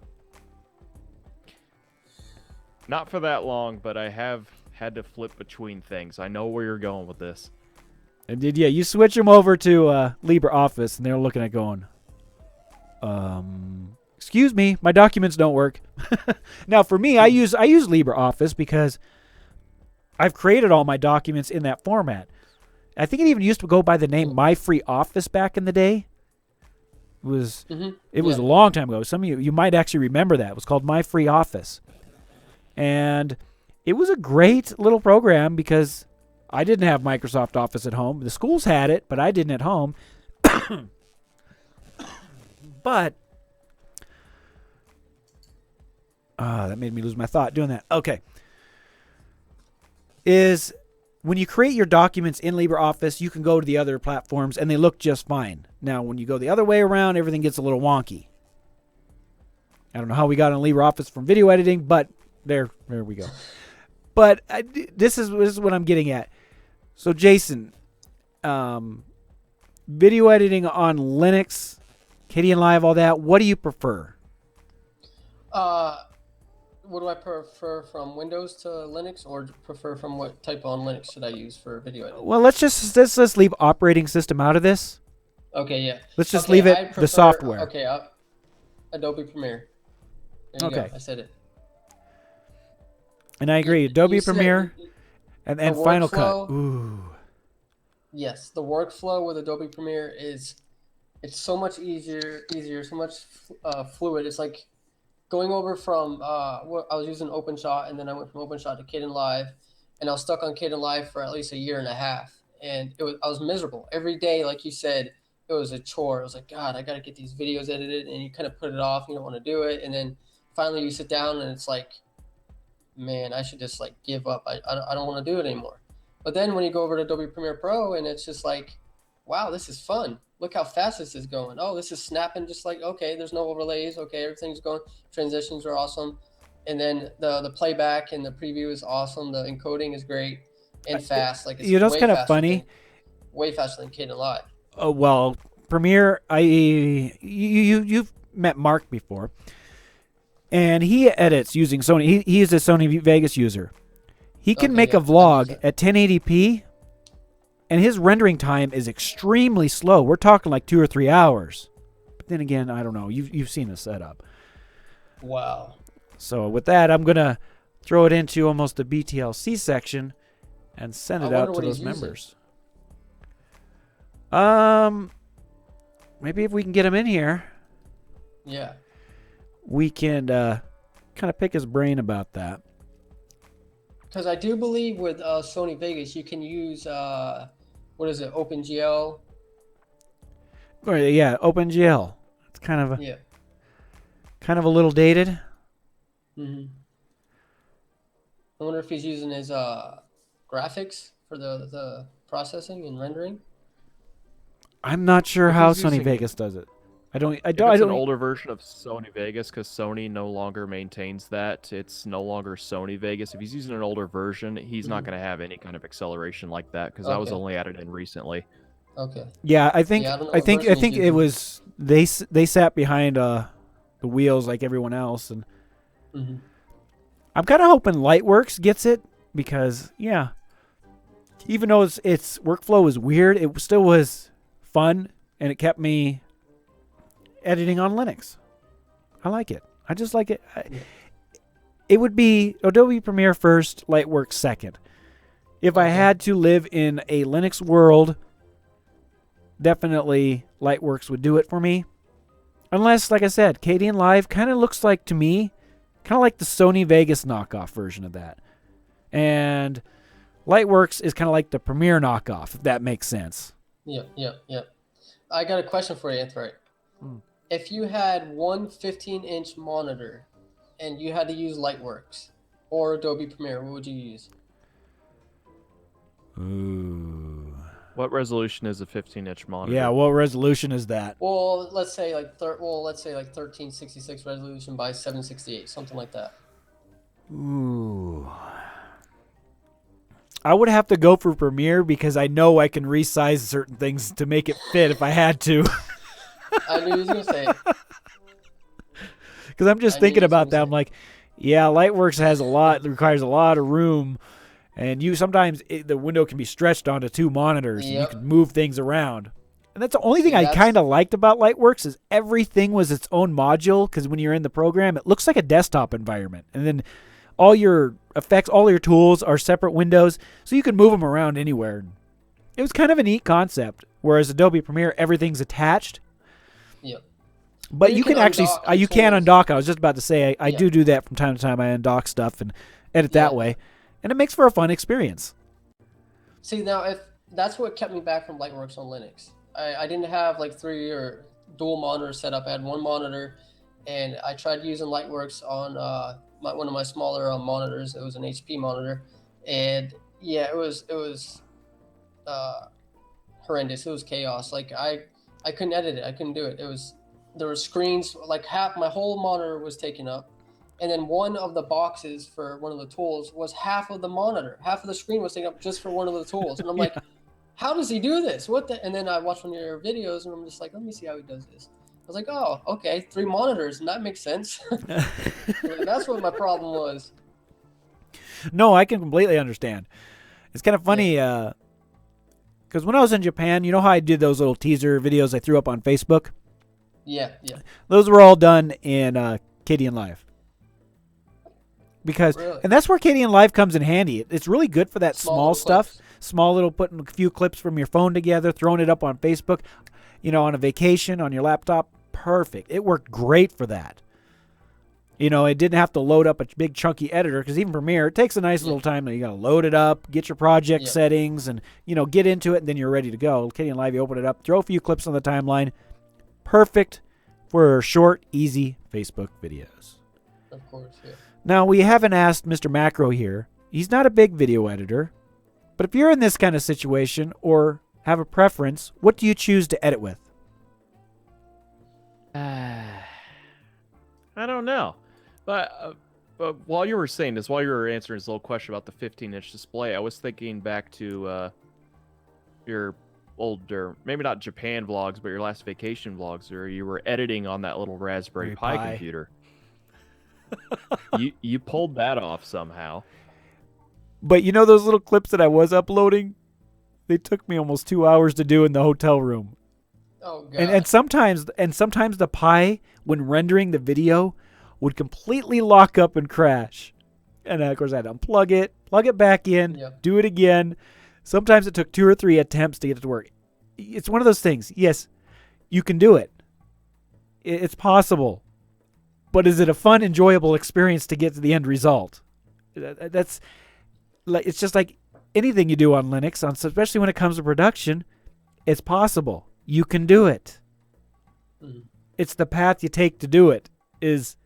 [SPEAKER 2] Not for that long, but I have had to flip between things. I know where you're going with this.
[SPEAKER 1] And you switch them over to LibreOffice, and they're looking at going, excuse me, my documents don't work. Now, for me, I use LibreOffice because I've created all my documents in that format. I think it even used to go by the name My Free Office back in the day. It was a long time ago. Some of you might actually remember that. It was called My Free Office. And it was a great little program because I didn't have Microsoft Office at home. The schools had it, but I didn't at home. But that made me lose my thought doing that. Okay. Is when you create your documents in LibreOffice, you can go to the other platforms and they look just fine. Now, when you go the other way around, everything gets a little wonky. I don't know how we got on LibreOffice from video editing, but there we go. But this is what I'm getting at. So, Jason, video editing on Linux, KDN Live, all that, what do you prefer?
[SPEAKER 3] What do I prefer from Windows to Linux, or prefer from what type on Linux should I use for video editing?
[SPEAKER 1] Well, let's leave operating system out of this.
[SPEAKER 3] Okay, yeah.
[SPEAKER 1] Let's just leave it the software.
[SPEAKER 3] Okay, Adobe Premiere. There you go. I said it.
[SPEAKER 1] And I agree. Adobe
[SPEAKER 3] You said
[SPEAKER 1] Premiere and Final Cut.
[SPEAKER 3] workflow-
[SPEAKER 1] Ooh.
[SPEAKER 3] Yes, the workflow with Adobe Premiere it's so much easier, so much fluid. It's like going over from I was using OpenShot, and then I went from OpenShot to KDN Live, and I was stuck on KDN Live for at least a year and a half, and I was miserable every day. Like you said, it was a chore. I was like, God, I got to get these videos edited, and you kind of put it off. You don't want to do it, and then finally you sit down, and it's like, man, I should just like give up. I don't want to do it anymore. But then when you go over to Adobe Premiere Pro, and it's just like, wow, this is fun. Look how fast this is going. Oh, this is snapping just like, okay, there's no overlays. Okay, everything's going. Transitions are awesome. And then the playback and the preview is awesome. The encoding is great and fast. Like,
[SPEAKER 1] it's kind of funny.
[SPEAKER 3] Way faster than KDN Live.
[SPEAKER 1] Oh, well, Premiere, you've met Mark before. And he edits using Sony. He is a Sony Vegas user. He can make a vlog at 1080p, and his rendering time is extremely slow. We're talking like 2 or 3 hours. But then again, I don't know. You've seen the setup.
[SPEAKER 3] Wow.
[SPEAKER 1] So with that, I'm gonna throw it into almost the BTLC section and send it out to those members. Maybe if we can get him in here.
[SPEAKER 3] Yeah.
[SPEAKER 1] We can kind of pick his brain about that.
[SPEAKER 3] Because I do believe with Sony Vegas, you can use, what is it, OpenGL?
[SPEAKER 1] Oh, yeah, OpenGL. It's kind of a little dated.
[SPEAKER 3] Mm-hmm. I wonder if he's using his graphics for the processing and rendering.
[SPEAKER 1] I'm not sure how
[SPEAKER 2] he's
[SPEAKER 1] Sony
[SPEAKER 2] using-
[SPEAKER 1] Vegas does it.
[SPEAKER 2] It's an older version of Sony Vegas because Sony no longer maintains that. It's no longer Sony Vegas. If he's using an older version, he's not going to have any kind of acceleration like that because I was only added in recently.
[SPEAKER 3] Okay.
[SPEAKER 1] Yeah, I think
[SPEAKER 3] Yeah, I don't know
[SPEAKER 1] I
[SPEAKER 3] what
[SPEAKER 1] think
[SPEAKER 3] version he's
[SPEAKER 1] it
[SPEAKER 3] using.
[SPEAKER 1] was they sat behind the wheels like everyone else, and
[SPEAKER 3] Mm-hmm.
[SPEAKER 1] I'm kind of hoping Lightworks gets it because even though its workflow was weird, it still was fun and it kept me editing on Linux. I like it. I just like it. It would be Adobe Premiere first, Lightworks second. If I had to live in a Linux world, definitely Lightworks would do it for me. Unless, like I said, KDN Live kind of looks like, to me, kind of like the Sony Vegas knockoff version of that. And Lightworks is kind of like the Premiere knockoff, if that makes sense.
[SPEAKER 3] Yep. I got a question for you, Anthony. If you had one 15-inch monitor and you had to use Lightworks or Adobe Premiere, what would you use?
[SPEAKER 1] Ooh.
[SPEAKER 2] What resolution is a 15-inch monitor?
[SPEAKER 1] Yeah, what resolution is that?
[SPEAKER 3] Well, let's say like 1366 resolution by 768, something like that.
[SPEAKER 1] Ooh. I would have to go for Premiere because I know I can resize certain things to make it fit if I had to.
[SPEAKER 3] I knew he was gonna say it.
[SPEAKER 1] Because I'm just
[SPEAKER 3] I knew
[SPEAKER 1] thinking
[SPEAKER 3] he was
[SPEAKER 1] about
[SPEAKER 3] gonna
[SPEAKER 1] that.
[SPEAKER 3] say
[SPEAKER 1] I'm like, yeah, Lightworks requires a lot of room, and you sometimes the window can be stretched onto two monitors, and you
[SPEAKER 3] Yep.
[SPEAKER 1] can move things around. And that's the only thing I
[SPEAKER 3] that's-
[SPEAKER 1] kind of liked about Lightworks is everything was its own module. Because when you're in the program, it looks like a desktop environment, and then all your effects, all your tools are separate windows, so you can move them around anywhere. It was kind of a neat concept. Whereas Adobe Premiere, everything's attached.
[SPEAKER 3] Yep.
[SPEAKER 1] But
[SPEAKER 3] You
[SPEAKER 1] you
[SPEAKER 3] can
[SPEAKER 1] can actually,
[SPEAKER 3] undock
[SPEAKER 1] you can
[SPEAKER 3] tools.
[SPEAKER 1] undock. I was just about to say, I
[SPEAKER 3] Yeah.
[SPEAKER 1] do that from time to time. I undock stuff and edit that
[SPEAKER 3] Yeah.
[SPEAKER 1] way. And it makes for a fun experience.
[SPEAKER 3] See, now if that's what kept me back from Lightworks on Linux. I didn't have like 3 or dual monitors set up. I had one monitor, and I tried using Lightworks on one of my smaller monitors. It was an HP monitor, and yeah, it was horrendous. It was chaos. Like I couldn't edit it. I couldn't do it. There were screens, like half my whole monitor was taken up, and then one of the boxes for one of the tools was half of the monitor. Half of the screen was taken up just for one of the tools, and I'm like, how does he do this? What the? And then I watched one of your videos, and I'm just like, let me see how he does this. I was like, oh, okay, 3 monitors, and that makes sense. That's what my problem was.
[SPEAKER 1] No, I can completely understand. It's kind of funny because when I was in Japan, you know how I did those little teaser videos I threw up on Facebook?
[SPEAKER 3] Yeah.
[SPEAKER 1] Those were all done in KDN Live. Because,
[SPEAKER 3] Really?
[SPEAKER 1] and that's where KDN Live comes in handy. It's really good for that small
[SPEAKER 3] little
[SPEAKER 1] stuff.
[SPEAKER 3] clips.
[SPEAKER 1] Small little putting a few clips from your phone together, throwing it up on Facebook, on a vacation, on your laptop. Perfect. It worked great for that. It didn't have to load up a big chunky editor because even Premiere, it takes a nice little time. You got to load it up, get your project settings, and, get into it, and then you're ready to go. KDN Live, you open it up, throw a few clips on the timeline. Perfect for short, easy Facebook videos.
[SPEAKER 3] Of course, yeah.
[SPEAKER 1] Now, we haven't asked Mr. Macro here. He's not a big video editor. But if you're in this kind of situation or have a preference, what do you choose to edit with?
[SPEAKER 2] I don't know. But while you were saying this, while you were answering this little question about the 15-inch display, I was thinking back to your older, maybe not Japan vlogs, but your last vacation vlogs, where you were editing on that little Raspberry Pi computer. You pulled that off somehow.
[SPEAKER 1] But those little clips that I was uploading, they took me almost 2 hours to do in the hotel room.
[SPEAKER 3] Oh god.
[SPEAKER 1] And sometimes the Pi, when rendering the video, would completely lock up and crash. And of course I had to unplug it, plug it back in, do it again. Sometimes it took 2 or 3 attempts to get it to work. It's one of those things. Yes, you can do it. It's possible. But is it a fun, enjoyable experience to get to the end result? That's like, it's just like anything you do on Linux, especially when it comes to production. It's possible. You can do it.
[SPEAKER 3] Mhm.
[SPEAKER 1] It's the path you take to do it. It's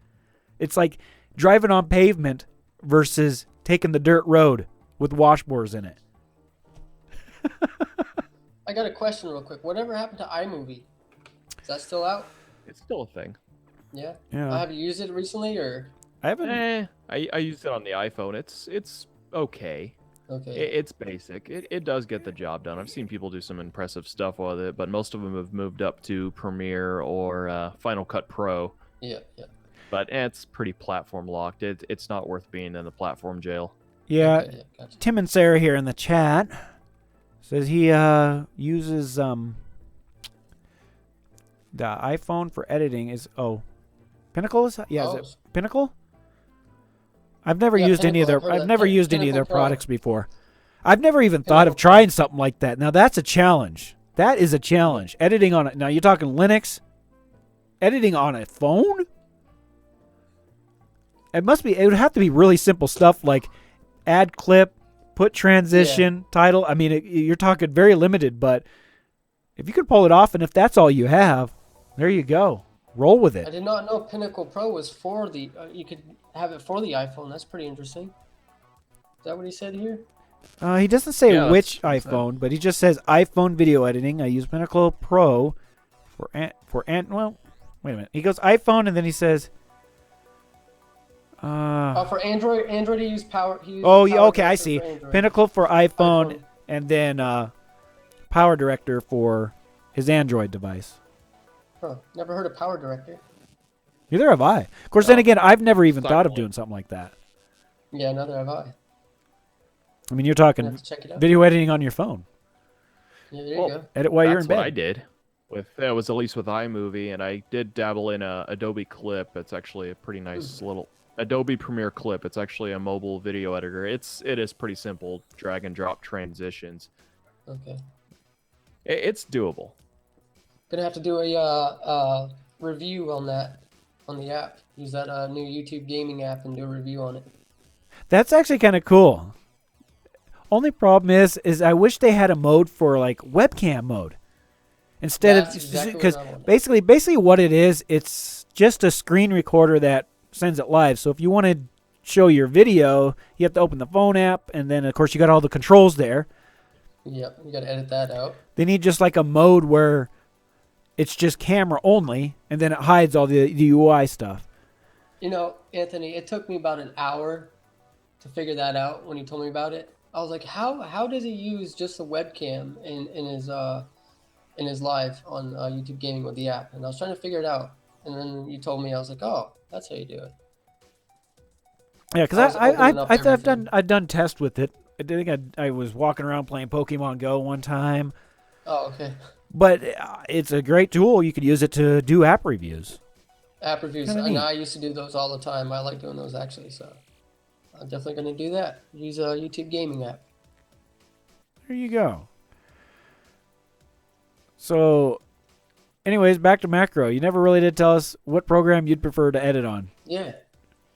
[SPEAKER 1] like driving on pavement versus taking the dirt road with washboards in it.
[SPEAKER 3] I got a question real quick. Whatever happened to iMovie? Is that still out?
[SPEAKER 2] It's still a thing.
[SPEAKER 3] Yeah.
[SPEAKER 1] Yeah.
[SPEAKER 3] Have you used it recently or?
[SPEAKER 1] I haven't.
[SPEAKER 2] I used it on the iPhone. It's okay.
[SPEAKER 3] Okay.
[SPEAKER 2] It's basic. It does get the job done. I've seen people do some impressive stuff with it, but most of them have moved up to Premiere or Final Cut Pro.
[SPEAKER 3] Yeah.
[SPEAKER 2] But it's pretty platform locked. It's not worth being in the platform jail.
[SPEAKER 1] Yeah.
[SPEAKER 3] Okay, gotcha.
[SPEAKER 1] Tim and Sarah here in the chat says he uses the iPhone for editing. Pinnacle is is it Pinnacle? I've never used any of their
[SPEAKER 3] Pinnacle Pro.
[SPEAKER 1] products before. I've never even thought of trying something like that. Now that's a challenge. That is a challenge. Editing on it. Now you're talking Linux. Editing on a phone? It would have to be really simple stuff like add clip, put transition, title. I mean, you're talking very limited, but if you could pull it off and if that's all you have, There you go. Roll with
[SPEAKER 3] I
[SPEAKER 1] it.
[SPEAKER 3] did not know Pinnacle Pro was for the. You could have it for the iPhone. That's pretty interesting. Is that what he said here?
[SPEAKER 1] He doesn't say
[SPEAKER 2] Yeah,
[SPEAKER 1] which
[SPEAKER 2] that's what it said.
[SPEAKER 1] iPhone, but he just says iPhone video editing. I use Pinnacle Pro well, wait a minute. He goes iPhone and then he says
[SPEAKER 3] For Android, he used Power. He used
[SPEAKER 1] oh, yeah,
[SPEAKER 3] Power
[SPEAKER 1] okay, I
[SPEAKER 3] Director
[SPEAKER 1] see.
[SPEAKER 3] for Android.
[SPEAKER 1] Pinnacle for iPhone and then Power Director for his Android device.
[SPEAKER 3] Huh. Never heard of Power Director.
[SPEAKER 1] Neither have I. Of course, then again, I've never even thought of
[SPEAKER 2] Silent.
[SPEAKER 1] doing something like that.
[SPEAKER 3] Yeah, neither have I.
[SPEAKER 1] I mean, you're
[SPEAKER 3] I
[SPEAKER 1] talking
[SPEAKER 3] have to check it out.
[SPEAKER 1] video editing on your phone.
[SPEAKER 3] Yeah, there you
[SPEAKER 2] Well,
[SPEAKER 3] go.
[SPEAKER 1] Edit while you're in
[SPEAKER 2] That's what
[SPEAKER 1] bed.
[SPEAKER 2] I did. It was at least with iMovie, and I did dabble in Adobe Clip. It's actually a pretty nice little Adobe Premiere Clip. It's actually a mobile video editor. It is pretty simple, drag and drop transitions.
[SPEAKER 3] Okay.
[SPEAKER 2] It's doable.
[SPEAKER 3] Gonna have to do a review on that on the app. Use that new YouTube gaming app and do a review on it.
[SPEAKER 1] That's actually kind of cool. Only problem is I wish they had a mode for like webcam mode instead
[SPEAKER 3] That's
[SPEAKER 1] of
[SPEAKER 3] exactly
[SPEAKER 1] because
[SPEAKER 3] what I wanted.
[SPEAKER 1] basically what it is, it's just a screen recorder that sends it live. So if you want to show your video, you have to open the phone app, and then of course you got all the controls there.
[SPEAKER 3] Yep, you gotta edit that out.
[SPEAKER 1] They need just like a mode where it's just camera only, and then it hides all the UI stuff.
[SPEAKER 3] You know, Anthony, it took me about an hour to figure that out when he told me about it. I was like, how does he use just the webcam in his live on YouTube Gaming with the app? And I was trying to figure it out, and then you told me, I was like, oh, that's how you do it.
[SPEAKER 1] Yeah,
[SPEAKER 3] I was
[SPEAKER 1] because
[SPEAKER 3] opening up everything.
[SPEAKER 1] I've done tests with it. I think I was walking around playing Pokemon Go one time,
[SPEAKER 3] Oh, okay.
[SPEAKER 1] but it's a great tool. You could use it to do app reviews.
[SPEAKER 3] App reviews.
[SPEAKER 1] Kinda
[SPEAKER 3] And
[SPEAKER 1] neat.
[SPEAKER 3] I used to do those all the time. I like doing those actually, so I'm definitely gonna do that. Use a YouTube Gaming app.
[SPEAKER 1] There you go. So, anyways, back to macro. You never really did tell us what program you'd prefer to edit on.
[SPEAKER 3] Yeah.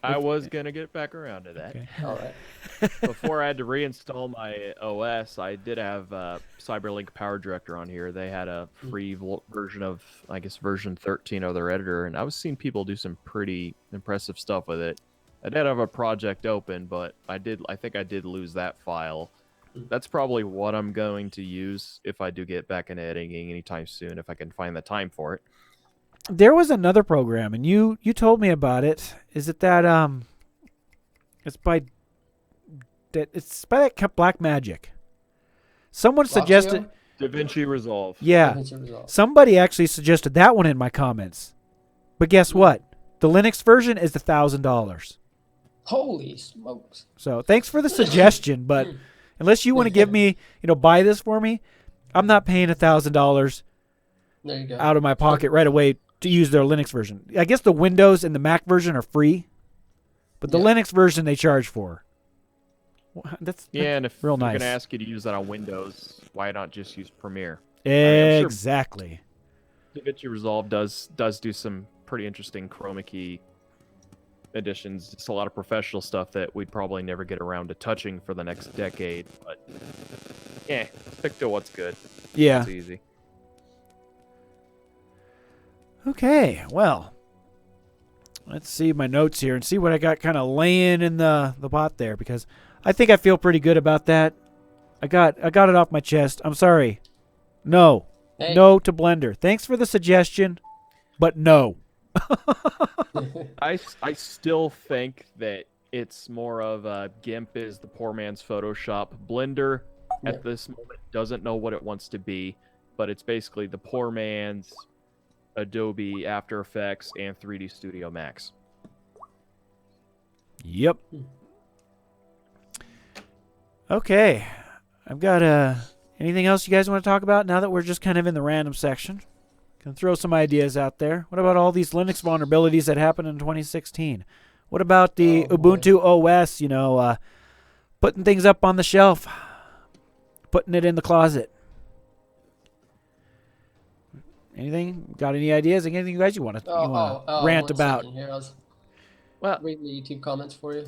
[SPEAKER 2] I was gonna get back around to that.
[SPEAKER 1] Okay.
[SPEAKER 3] All right.
[SPEAKER 2] Before I had to reinstall my OS, I did have CyberLink Power Director on here. They had a free version of, I guess, version 13 of their editor, and I was seeing people do some pretty impressive stuff with it. I did have a project open, but I think I did lose that file. That's probably what I'm going to use if I do get back into editing anytime soon, if I can find the time for it.
[SPEAKER 1] There was another program, and you told me about it. Is it that it's by that Black Magic? Someone suggested.
[SPEAKER 2] DaVinci Resolve.
[SPEAKER 1] Yeah,
[SPEAKER 3] DaVinci Resolve.
[SPEAKER 1] somebody actually suggested that one in my comments. But guess what? The Linux version is $1,000.
[SPEAKER 3] Holy smokes.
[SPEAKER 1] So thanks for the suggestion, but unless you want to give me, buy this for me, I'm not paying $1,000
[SPEAKER 3] There you go.
[SPEAKER 1] out of my pocket right away to use their Linux version. I guess the Windows and the Mac version are free, but the
[SPEAKER 3] Yeah.
[SPEAKER 1] Linux version they charge for. That's
[SPEAKER 2] And if
[SPEAKER 1] real
[SPEAKER 2] they're
[SPEAKER 1] nice.
[SPEAKER 2] going to ask you to use that on Windows, why not just use Premiere? I'm sure-
[SPEAKER 1] Exactly.
[SPEAKER 2] DaVinci Resolve does do some pretty interesting chroma key additions. It's a lot of professional stuff that we'd probably never get around to touching for the next decade. But yeah, stick to what's good.
[SPEAKER 1] Yeah.
[SPEAKER 2] It's easy.
[SPEAKER 1] Okay. Well, let's see my notes here and see what I got kind of laying in the pot there, because I think I feel pretty good about that. I got it off my chest. I'm sorry. No.
[SPEAKER 3] Hey.
[SPEAKER 1] No to Blender. Thanks for the suggestion, but no.
[SPEAKER 2] I still think that it's more of a GIMP is the poor man's Photoshop. Blender
[SPEAKER 3] Yeah.
[SPEAKER 2] at this moment doesn't know what it wants to be, but it's basically the poor man's Adobe After Effects and 3D Studio Max.
[SPEAKER 1] Yep. Okay. I've got anything else you guys want to talk about now that we're just kind of in the random section? Can throw some ideas out there. What about all these Linux vulnerabilities that happened in 2016? What about the
[SPEAKER 3] Oh, boy.
[SPEAKER 1] Ubuntu OS, putting things up on the shelf, putting it in the closet? Anything? Got any ideas? Anything you guys you want to rant
[SPEAKER 3] one
[SPEAKER 1] about?
[SPEAKER 3] second here. I was
[SPEAKER 2] Well,
[SPEAKER 3] reading the YouTube comments for you.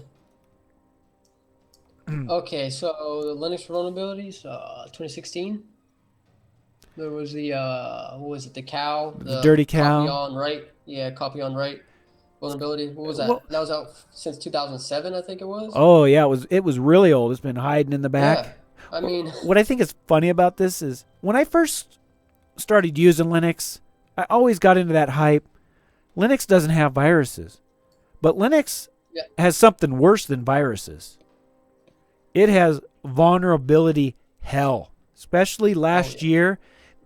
[SPEAKER 3] Okay, so the Linux vulnerabilities, 2016. There was the what was it? The cow,
[SPEAKER 1] The dirty
[SPEAKER 3] copy
[SPEAKER 1] cow.
[SPEAKER 3] on write. Yeah, copy on write vulnerability. What was that?
[SPEAKER 1] Well,
[SPEAKER 3] That was out since 2007, I think it was.
[SPEAKER 1] oh yeah, it was really old. It's been hiding in the back.
[SPEAKER 3] Yeah, I mean,
[SPEAKER 1] What I think is funny about this is when I first started using Linux, I always got into that hype. Linux doesn't have viruses, but Linux
[SPEAKER 3] yeah,
[SPEAKER 1] has something worse than viruses. It has vulnerability hell, especially last year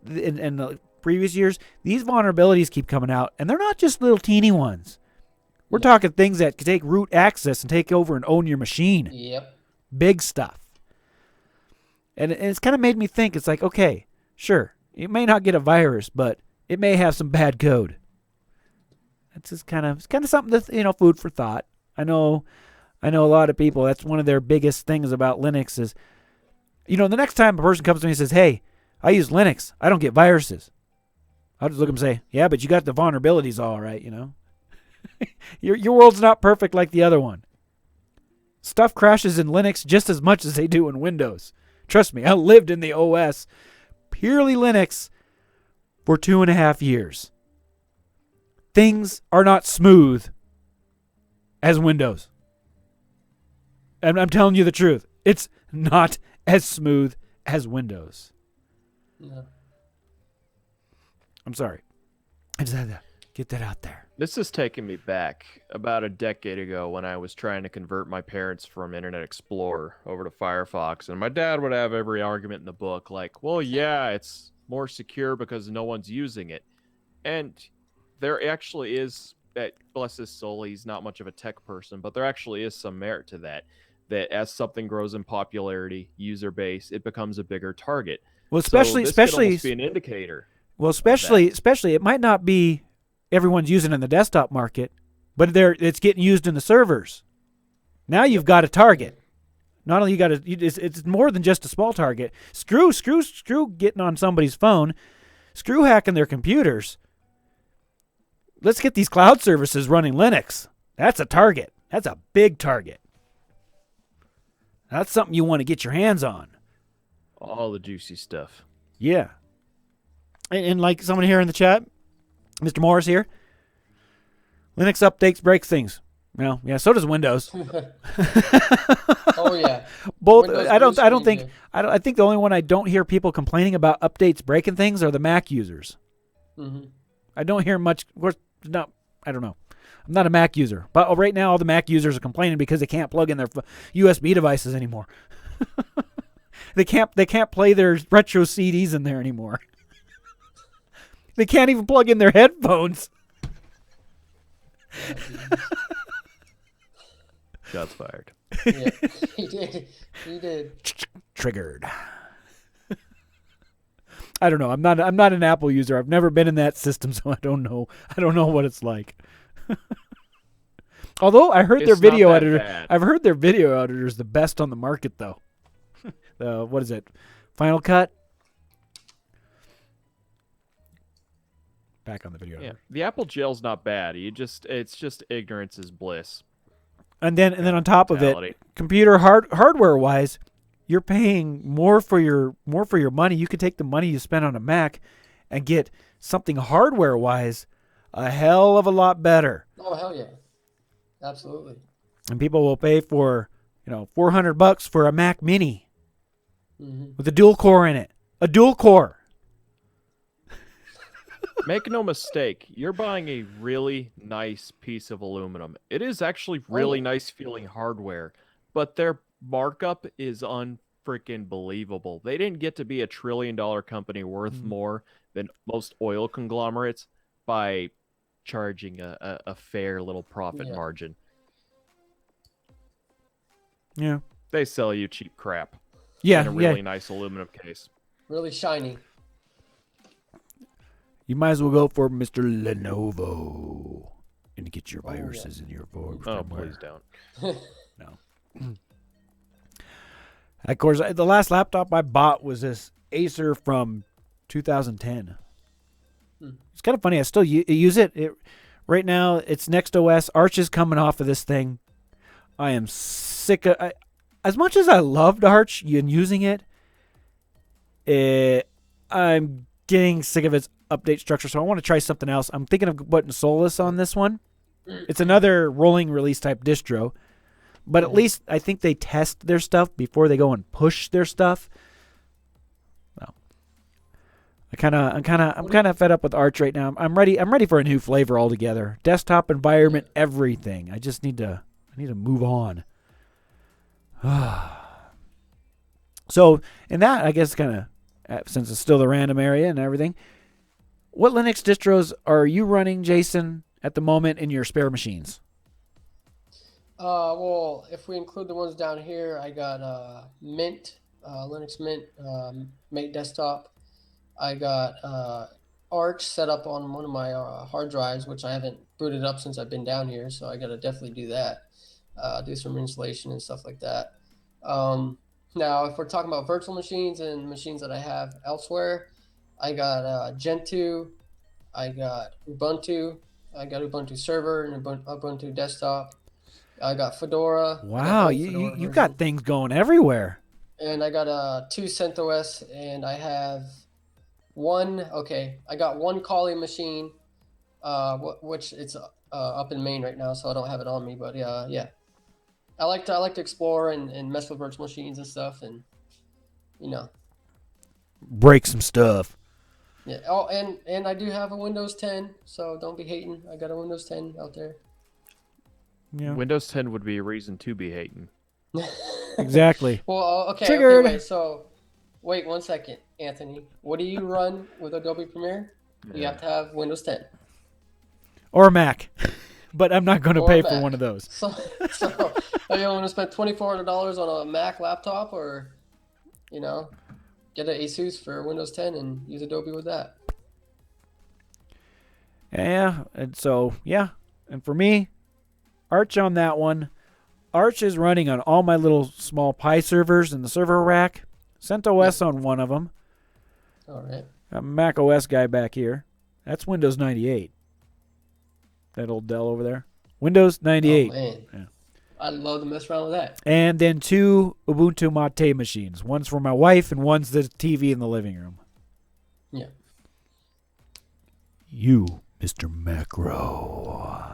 [SPEAKER 1] and the previous years. These vulnerabilities keep coming out, and they're not just little teeny ones. We're talking things that can take root access and take over and own your machine.
[SPEAKER 3] yep.
[SPEAKER 1] Big stuff. And it's kind of made me think, it's like, okay, sure, it may not get a virus, but it may have some bad code. It's just kind of something that's, food for thought. I know a lot of people, that's one of their biggest things about Linux is, the next time a person comes to me and says, hey, I use Linux, I don't get viruses. I'll just look at them and say, yeah, but you got the vulnerabilities all right, Your world's not perfect like the other one. Stuff crashes in Linux just as much as they do in Windows. Trust me, I lived in the OS, purely Linux, for 2.5 years. Things are not smooth as Windows. And I'm telling you the truth. It's not as smooth as Windows.
[SPEAKER 3] No.
[SPEAKER 1] I'm sorry. I just had to get that out there.
[SPEAKER 2] This is taking me back about a decade ago when I was trying to convert my parents from Internet Explorer over to Firefox. And my dad would have every argument in the book like, well, yeah, it's more secure because no one's using it. And there actually is, that, bless his soul, he's not much of a tech person, but there actually is some merit to that. That as something grows in popularity, user base, it becomes a bigger target.
[SPEAKER 1] Well,
[SPEAKER 2] So this could
[SPEAKER 1] especially
[SPEAKER 2] almost be an indicator.
[SPEAKER 1] Well, especially it might not be everyone's using it in the desktop market, but it's getting used in the servers. Now you've got a target. Not only it's more than just a small target. Screw getting on somebody's phone. Screw hacking their computers. Let's get these cloud services running Linux. That's a target. That's a big target. That's something you want to get your hands on.
[SPEAKER 2] All the juicy stuff.
[SPEAKER 1] Yeah. And like someone here in the chat, Mr. Morris here, Linux updates break things. Well, yeah, so does Windows.
[SPEAKER 3] Oh yeah.
[SPEAKER 1] Both.
[SPEAKER 3] Windows
[SPEAKER 1] I think the only one I don't hear people complaining about updates breaking things are the Mac users.
[SPEAKER 3] Mm-hmm.
[SPEAKER 1] I don't hear much. Of course, not. I don't know. I'm not a Mac user, but right now all the Mac users are complaining because they can't plug in their USB devices anymore. They can't play their retro CDs in there anymore. They can't even plug in their headphones.
[SPEAKER 2] Shots fired.
[SPEAKER 3] Yeah, he did.
[SPEAKER 1] Triggered. I don't know. I'm not an Apple user. I've never been in that system, so I don't know. I don't know what it's like. Although I heard their video editor.
[SPEAKER 2] Bad.
[SPEAKER 1] I've heard their video editor is the best on the market, though. What is it? Final Cut. Back on the video.
[SPEAKER 2] Yeah, the Apple gel's not bad. It's just ignorance is bliss.
[SPEAKER 1] And then on top of
[SPEAKER 2] Mentality.
[SPEAKER 1] it, computer hardware wise, you're paying more for your money. You could take the money you spend on a Mac and get something hardware wise a hell of a lot better.
[SPEAKER 3] Oh hell yeah, absolutely.
[SPEAKER 1] And people will pay for $400 for a Mac Mini with a dual core in it. A dual core.
[SPEAKER 2] Make no mistake, you're buying a really nice piece of aluminum. It is actually really nice feeling hardware, but their markup is unfreaking believable. They didn't get to be a $1 trillion company worth more than most oil conglomerates by charging a fair little profit margin.
[SPEAKER 1] Yeah.
[SPEAKER 2] They sell you cheap crap.
[SPEAKER 1] Yeah.
[SPEAKER 2] In a really nice aluminum case.
[SPEAKER 3] Really shiny.
[SPEAKER 1] You might as well go for Mr. Lenovo and get your viruses in your board.
[SPEAKER 2] Oh, please don't.
[SPEAKER 1] No. Of course, the last laptop I bought was this Acer from 2010. It's kind of funny. I still use it. Right now, it's Next OS. Arch is coming off of this thing. I am sick of... as much as I loved Arch and using it, I'm getting sick of its update structure, so I want to try something else. I'm thinking of putting Solus on this one. It's another rolling release type distro, but at least I think they test their stuff before they go and push their stuff. Well, I'm kind of fed up with Arch right now. I'm ready for a new flavor altogether. Desktop environment, everything. I need to move on. So, in that, I guess kind of, since it's still the random area and everything, what Linux distros are you running, Jason, at the moment in your spare machines?
[SPEAKER 3] Well, if we include the ones down here, I got Mint, Linux Mint, Mate Desktop. I got Arch set up on one of my hard drives, which I haven't booted up since I've been down here, so I got to definitely do that, do some installation and stuff like that. Now, if we're talking about virtual machines and machines that I have elsewhere, I got Gentoo, I got Ubuntu, I got Ubuntu Server and Ubuntu Desktop. I got Fedora.
[SPEAKER 1] Wow, you got things going everywhere.
[SPEAKER 3] And I got 2 CentOS, and I have I got one Kali machine, which it's up in Maine right now, so I don't have it on me. But yeah, I like to explore and mess with virtual machines and stuff, and
[SPEAKER 1] break some stuff.
[SPEAKER 3] Yeah. Oh, and I do have a Windows 10, so don't be hating. I got a Windows 10 out there.
[SPEAKER 1] Yeah.
[SPEAKER 2] Windows 10 would be a reason to be hating.
[SPEAKER 1] Exactly.
[SPEAKER 3] Well, okay.
[SPEAKER 1] Triggered.
[SPEAKER 3] Okay, wait 1 second, Anthony. What do you run with Adobe Premiere? You have to have Windows 10.
[SPEAKER 1] Or a Mac. But I'm not going to pay for one of those.
[SPEAKER 3] So are you want to spend $2,400 on a Mac laptop, or get an Asus for Windows 10 and use Adobe with that?
[SPEAKER 1] Yeah, and so and for me, Arch on that one. Arch is running on all my little small Pi servers in the server rack. CentOS on one of them.
[SPEAKER 3] All right.
[SPEAKER 1] Got a Mac OS guy back here. That's Windows 98. That old Dell over there. Windows 98.
[SPEAKER 3] Oh, man.
[SPEAKER 1] Yeah.
[SPEAKER 3] I'd love to mess around with that.
[SPEAKER 1] And then 2 Ubuntu Mate machines. One's for my wife and one's the TV in the living room.
[SPEAKER 3] Yeah.
[SPEAKER 1] You, Mr. Macro.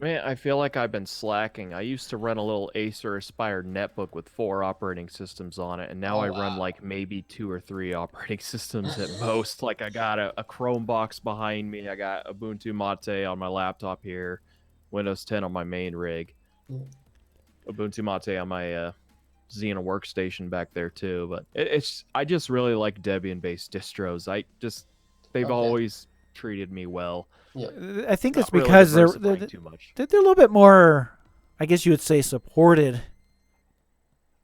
[SPEAKER 2] Man, I feel like I've been slacking. I used to run a little Acer Aspire netbook with 4 operating systems on it, and now I run like maybe 2 or 3 operating systems at most. Like I got a Chrome box behind me. I got Ubuntu Mate on my laptop here, Windows 10 on my main rig, Ubuntu Mate on my Xena workstation back there too. But I just really like Debian-based distros. They've always treated me well.
[SPEAKER 3] Yeah.
[SPEAKER 1] I think it's
[SPEAKER 2] really
[SPEAKER 1] because they're
[SPEAKER 2] too much.
[SPEAKER 1] They're a little bit more, I guess you would say, supported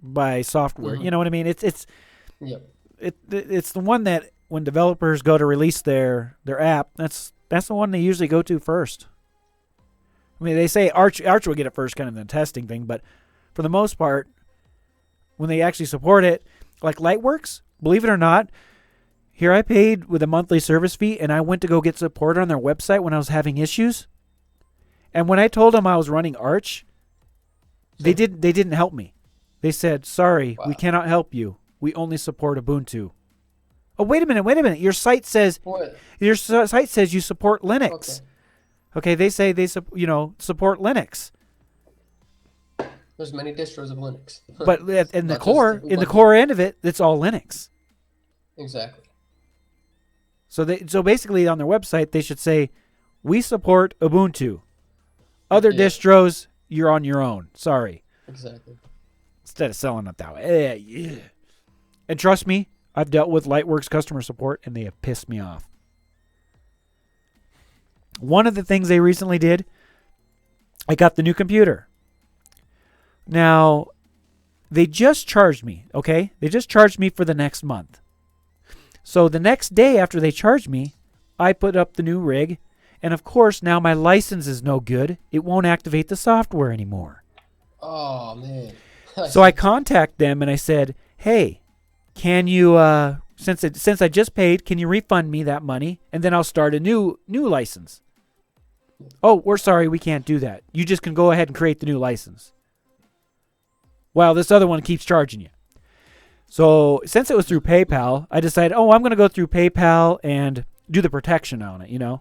[SPEAKER 1] by software.
[SPEAKER 3] Mm-hmm.
[SPEAKER 1] You know what I mean? It's the one that when developers go to release their app, that's the one they usually go to first. I mean, they say Arch will get it first, kind of the testing thing, but for the most part, when they actually support it, like Lightworks, believe it or not, here I paid with a monthly service fee, and I went to go get support on their website when I was having issues. And when I told them I was running Arch, they didn't help me. They said, "Sorry, we cannot help you. We only support Ubuntu." Oh, wait a minute. Your site says you support Linux. Okay, they say they support Linux.
[SPEAKER 3] There's many distros of Linux.
[SPEAKER 1] But in the core end of it, it's all Linux.
[SPEAKER 3] Exactly.
[SPEAKER 1] So basically on their website they should say, "We support Ubuntu. Other distros, you're on your own. Sorry."
[SPEAKER 3] Exactly.
[SPEAKER 1] Instead of selling it that way. Yeah. And trust me, I've dealt with Lightworks customer support and they have pissed me off. One of the things they recently did, I got the new computer. Now, they just charged me, okay? They just charged me for the next month. So the next day after they charged me, I put up the new rig, and of course now my license is no good. It won't activate the software anymore.
[SPEAKER 3] Oh, man.
[SPEAKER 1] So I contact them and I said, "Hey, can you since I just paid, can you refund me that money and then I'll start a new license?" "Oh, we're sorry, we can't do that. You just can go ahead and create the new license, while this other one keeps charging you." So since it was through PayPal, I decided, I'm going to go through PayPal and do the protection on it,
[SPEAKER 3] Yeah.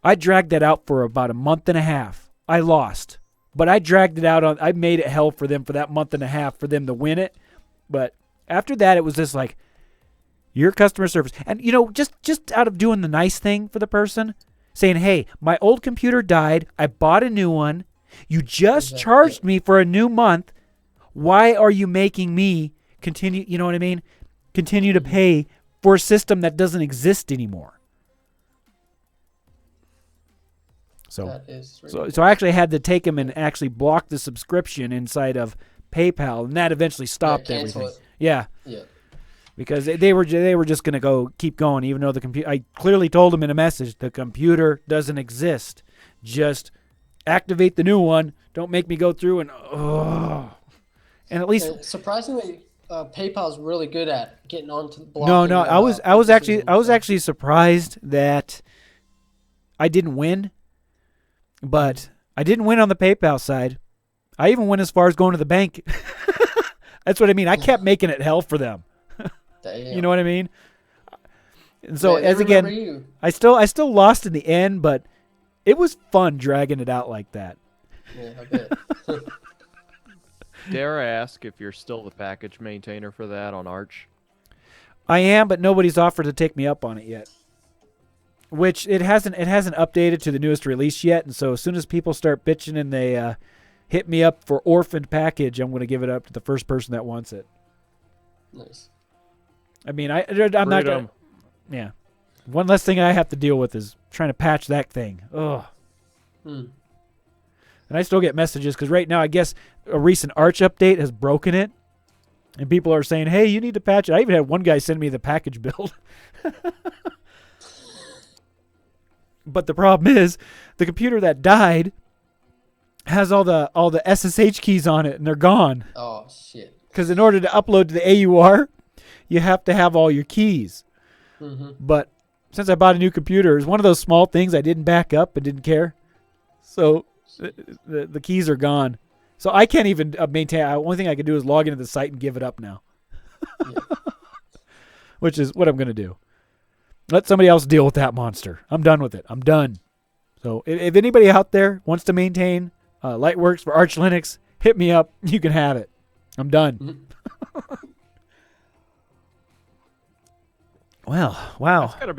[SPEAKER 1] I dragged that out for about a month and a half. I lost. But I dragged it out I made it hell for them for that month and a half for them to win it. But after that, it was just like, your customer service. And, just out of doing the nice thing for the person, saying, hey, my old computer died. I bought a new one. You just charged me for a new month. Why are you making me continue, you know what I mean? Continue to pay for a system that doesn't exist anymore. So,
[SPEAKER 3] That is
[SPEAKER 1] so I actually had to take him and actually block the subscription inside of PayPal, and that eventually stopped
[SPEAKER 3] cancel
[SPEAKER 1] everything.
[SPEAKER 3] it.
[SPEAKER 1] Yeah.
[SPEAKER 3] Yeah.
[SPEAKER 1] Because they were just going to keep going, even though the computer. I clearly told them in a message, the computer doesn't exist. Just activate the new one. Don't make me go through and at least
[SPEAKER 3] And surprisingly, PayPal's really good at getting onto the block.
[SPEAKER 1] no. I was actually surprised that I didn't win, but I didn't win on the PayPal side. I even went as far as going to the bank. That's what I mean. I kept making it hell for them.
[SPEAKER 3] Damn.
[SPEAKER 1] You know what I mean? And so
[SPEAKER 3] Man, they remember you.
[SPEAKER 1] I still lost in the end, but it was fun dragging it out like that.
[SPEAKER 3] Yeah, I bet.
[SPEAKER 2] Dare I ask if you're still the package maintainer for that on Arch?
[SPEAKER 1] I am, but nobody's offered to take me up on it yet. Which it hasn't updated to the newest release yet, and so as soon as people start bitching and they hit me up for orphaned package, I'm going to give it up to the first person that wants it.
[SPEAKER 3] Nice.
[SPEAKER 1] I mean, I'm not going to... Yeah. One less thing I have to deal with is trying to patch that thing. Ugh. And I still get messages because right now I guess a recent Arch update has broken it. And people are saying, hey, you need to patch it. I even had one guy send me the package build. But the problem is the computer that died has all the SSH keys on it and they're gone.
[SPEAKER 3] Oh, shit.
[SPEAKER 1] Because in order to upload to the AUR, you have to have all your keys. But since I bought a new computer, it's one of those small things I didn't back up and didn't care. So the keys are gone. So I can't even maintain. The only thing I can do is log into the site and give it up now. Which is what I'm going to do. Let somebody else deal with that monster. I'm done with it. I'm done. So if anybody out there wants to maintain Lightworks for Arch Linux, hit me up. You can have it. I'm done. Well, wow.
[SPEAKER 2] That's gotta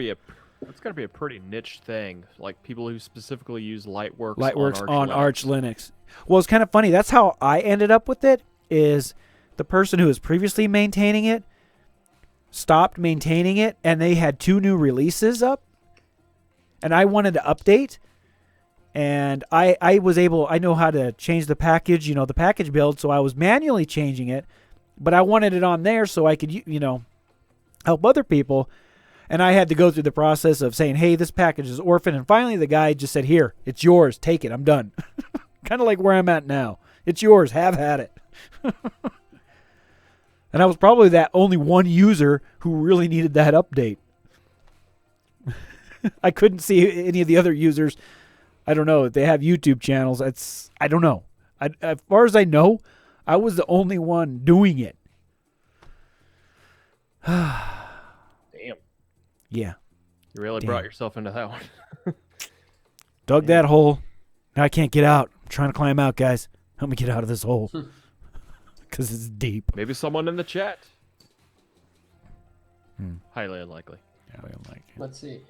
[SPEAKER 2] be a pretty niche thing. Like people who specifically use Lightworks
[SPEAKER 1] on Arch Linux. Well, it's kind of funny. That's how I ended up with it. Is the person who was previously maintaining it stopped maintaining it, and they had 2 new releases up, and I wanted to update. And I know how to change the package, the package build, so I was manually changing it, but I wanted it on there so I could, help other people. And I had to go through the process of saying, hey, this package is orphan. And finally the guy just said, here, it's yours. Take it. I'm done. Kind of like where I'm at now. It's yours. Have at it. And I was probably that only one user who really needed that update. I couldn't see any of the other users. I don't know if they have YouTube channels. I don't know. As far as I know, I was the only one doing it.
[SPEAKER 2] Damn.
[SPEAKER 1] Yeah.
[SPEAKER 2] You really brought yourself into that one.
[SPEAKER 1] Dug that hole. Now I can't get out. I'm trying to climb out, guys. Help me get out of this hole. Because it's deep.
[SPEAKER 2] Maybe someone in the chat. Highly unlikely.
[SPEAKER 1] Highly unlikely.
[SPEAKER 3] Let's see.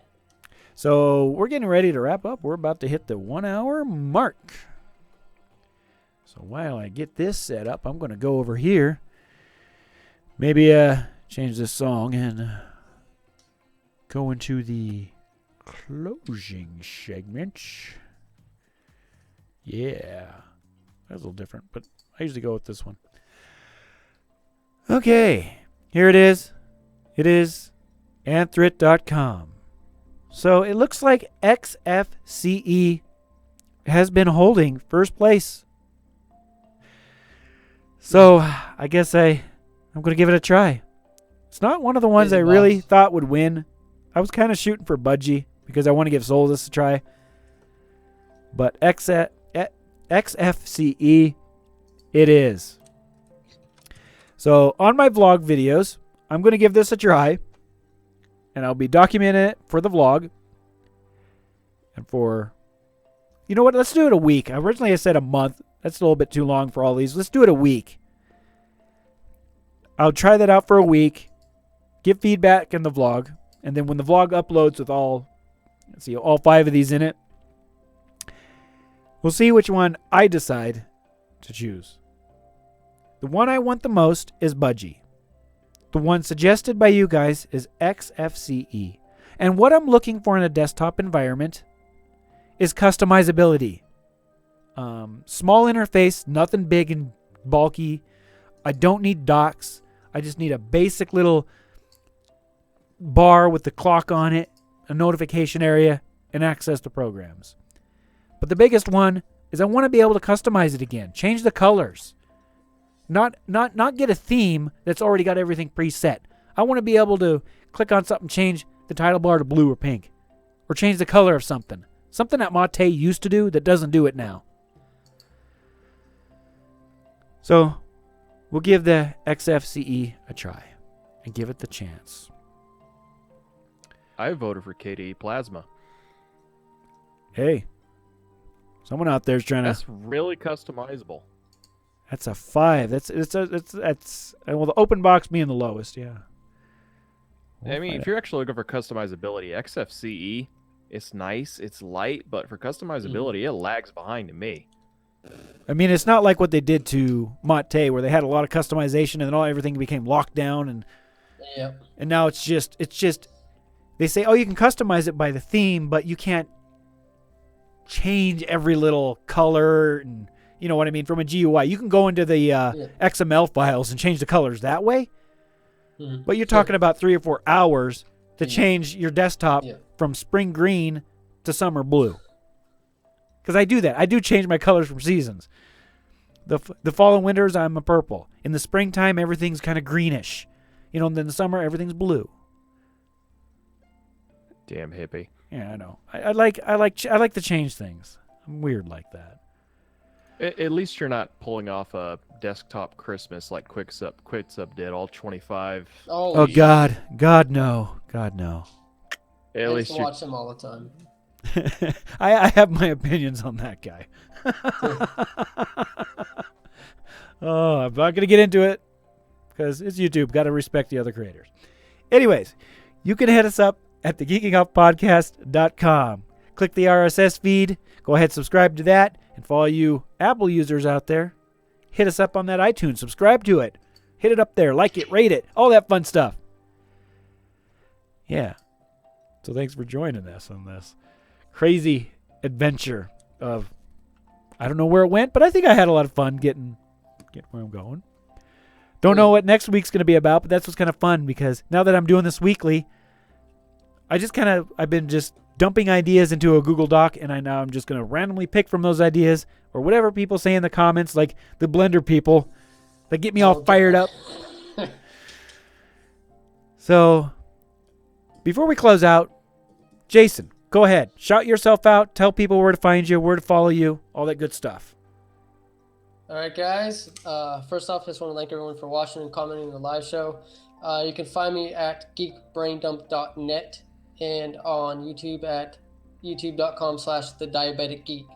[SPEAKER 1] So we're getting ready to wrap up. We're about to hit the 1 hour mark. So while I get this set up, I'm going to go over here. Maybe change this song and go into the closing segment. Yeah. That's a little different, but I usually go with this one. Okay. Here it is. It is anthrit.com. So it looks like XFCE has been holding first place. So I guess I'm going to give it a try. It's not one of the ones I really thought would win. I was kind of shooting for Budgie because I want to give Soul this a try. But XFCE, it is. So on my vlog videos, I'm going to give this a try. And I'll be documenting it for the vlog. And for... You know what? Let's do it a week. Originally I said a month. That's a little bit too long for all these. Let's do it a week. I'll try that out for a week. Give feedback in the vlog. And then when the vlog uploads with all 5 of these in it, we'll see which one I decide to choose. The one I want the most is Budgie. The one suggested by you guys is XFCE. And what I'm looking for in a desktop environment is customizability. Small interface, nothing big and bulky. I don't need docks. I just need a basic little bar with the clock on it, a notification area, and access to programs. But the biggest one is I want to be able to customize it again. Change the colors. Not get a theme that's already got everything preset. I want to be able to click on something, change the title bar to blue or pink. Or change the color of something. Something that Mate used to do that doesn't do it now. So, we'll give the XFCE a try. And give it the chance.
[SPEAKER 2] I voted for KDE Plasma.
[SPEAKER 1] Hey. Someone out there's trying
[SPEAKER 2] That's
[SPEAKER 1] to...
[SPEAKER 2] really customizable.
[SPEAKER 1] That's a 5. That's well, the open box being the lowest, yeah.
[SPEAKER 2] I mean, if you're actually looking for customizability, XFCE, it's nice, it's light, but for customizability, it lags behind to me.
[SPEAKER 1] I mean, it's not like what they did to Mate, where they had a lot of customization and then everything became locked down, and and now it's just they say, oh, you can customize it by the theme, but you can't change every little color, and you know what I mean, from a GUI. You can go into the XML files and change the colors that way, but you're talking about 3 or 4 hours to change your desktop from spring green to summer blue. Because I do that. I do change my colors from seasons. The fall and winters, I'm a purple. In the springtime, everything's kind of greenish. You know, and then the summer, everything's blue.
[SPEAKER 2] Damn hippie.
[SPEAKER 1] Yeah, I know. I like to change things. I'm weird like that.
[SPEAKER 2] At least you're not pulling off a desktop Christmas like QuickSub did, all 25.
[SPEAKER 1] Oh God, no.
[SPEAKER 3] I used to watch them all the time.
[SPEAKER 1] I have my opinions on that guy. Oh, I'm not going to get into it because it's YouTube. Got to respect the other creators. Anyways, you can hit us up at thegeekingoutpodcast.com. Click the RSS feed. Go ahead, subscribe to that. And for all you Apple users out there, hit us up on that iTunes. Subscribe to it. Hit it up there. Like it, rate it. All that fun stuff. Yeah. So thanks for joining us on this crazy adventure of, I don't know where it went, but I think I had a lot of fun getting where I'm going. Don't know what next week's going to be about, but that's what's kind of fun, because now that I'm doing this weekly, I've been just dumping ideas into a Google Doc, and I'm just going to randomly pick from those ideas, or whatever people say in the comments, like the Blender people that get me all fired up. So, before we close out, Jason, go ahead. Shout yourself out. Tell people where to find you, where to follow you, all that good stuff.
[SPEAKER 3] All right, guys. First off, I just want to thank everyone for watching and commenting on the live show. You can find me at geekbraindump.net and on YouTube at youtube.com/thediabeticgeek.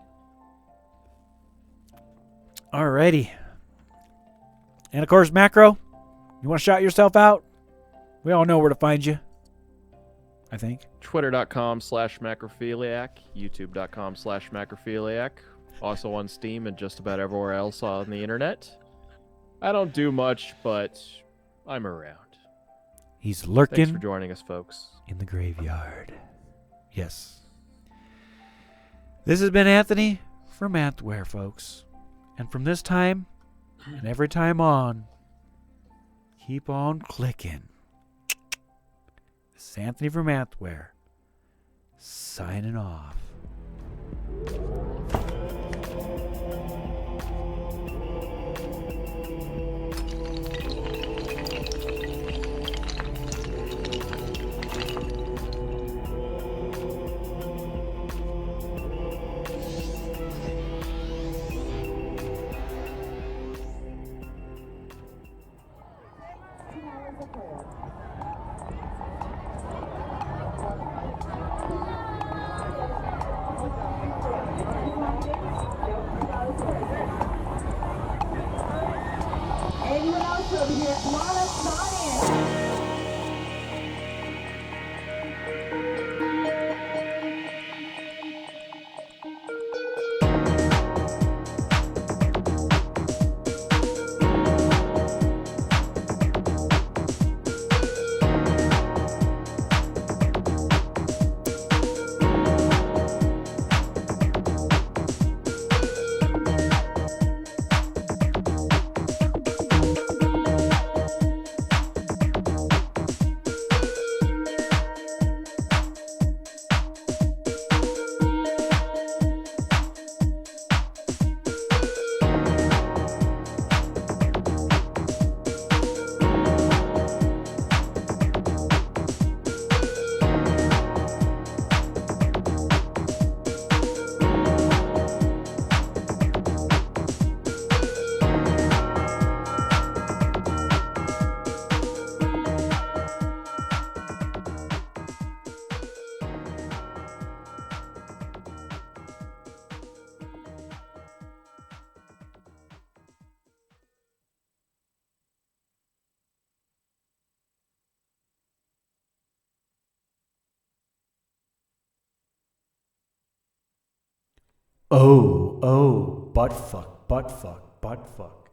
[SPEAKER 1] Alrighty. And of course, Macro, you want to shout yourself out? We all know where to find you, I think.
[SPEAKER 2] Twitter.com/macrophiliac, youtube.com/macrophiliac, also on Steam and just about everywhere else on the internet. I don't do much, but I'm around.
[SPEAKER 1] He's lurking.
[SPEAKER 2] Thanks for joining us, folks.
[SPEAKER 1] In the graveyard. Yes. This has been Anthony from AnthWare, folks. And from this time and every time on, keep on clicking. This is Anthony from AnthWare, signing off. Oh, butt fuck, butt fuck, butt fuck.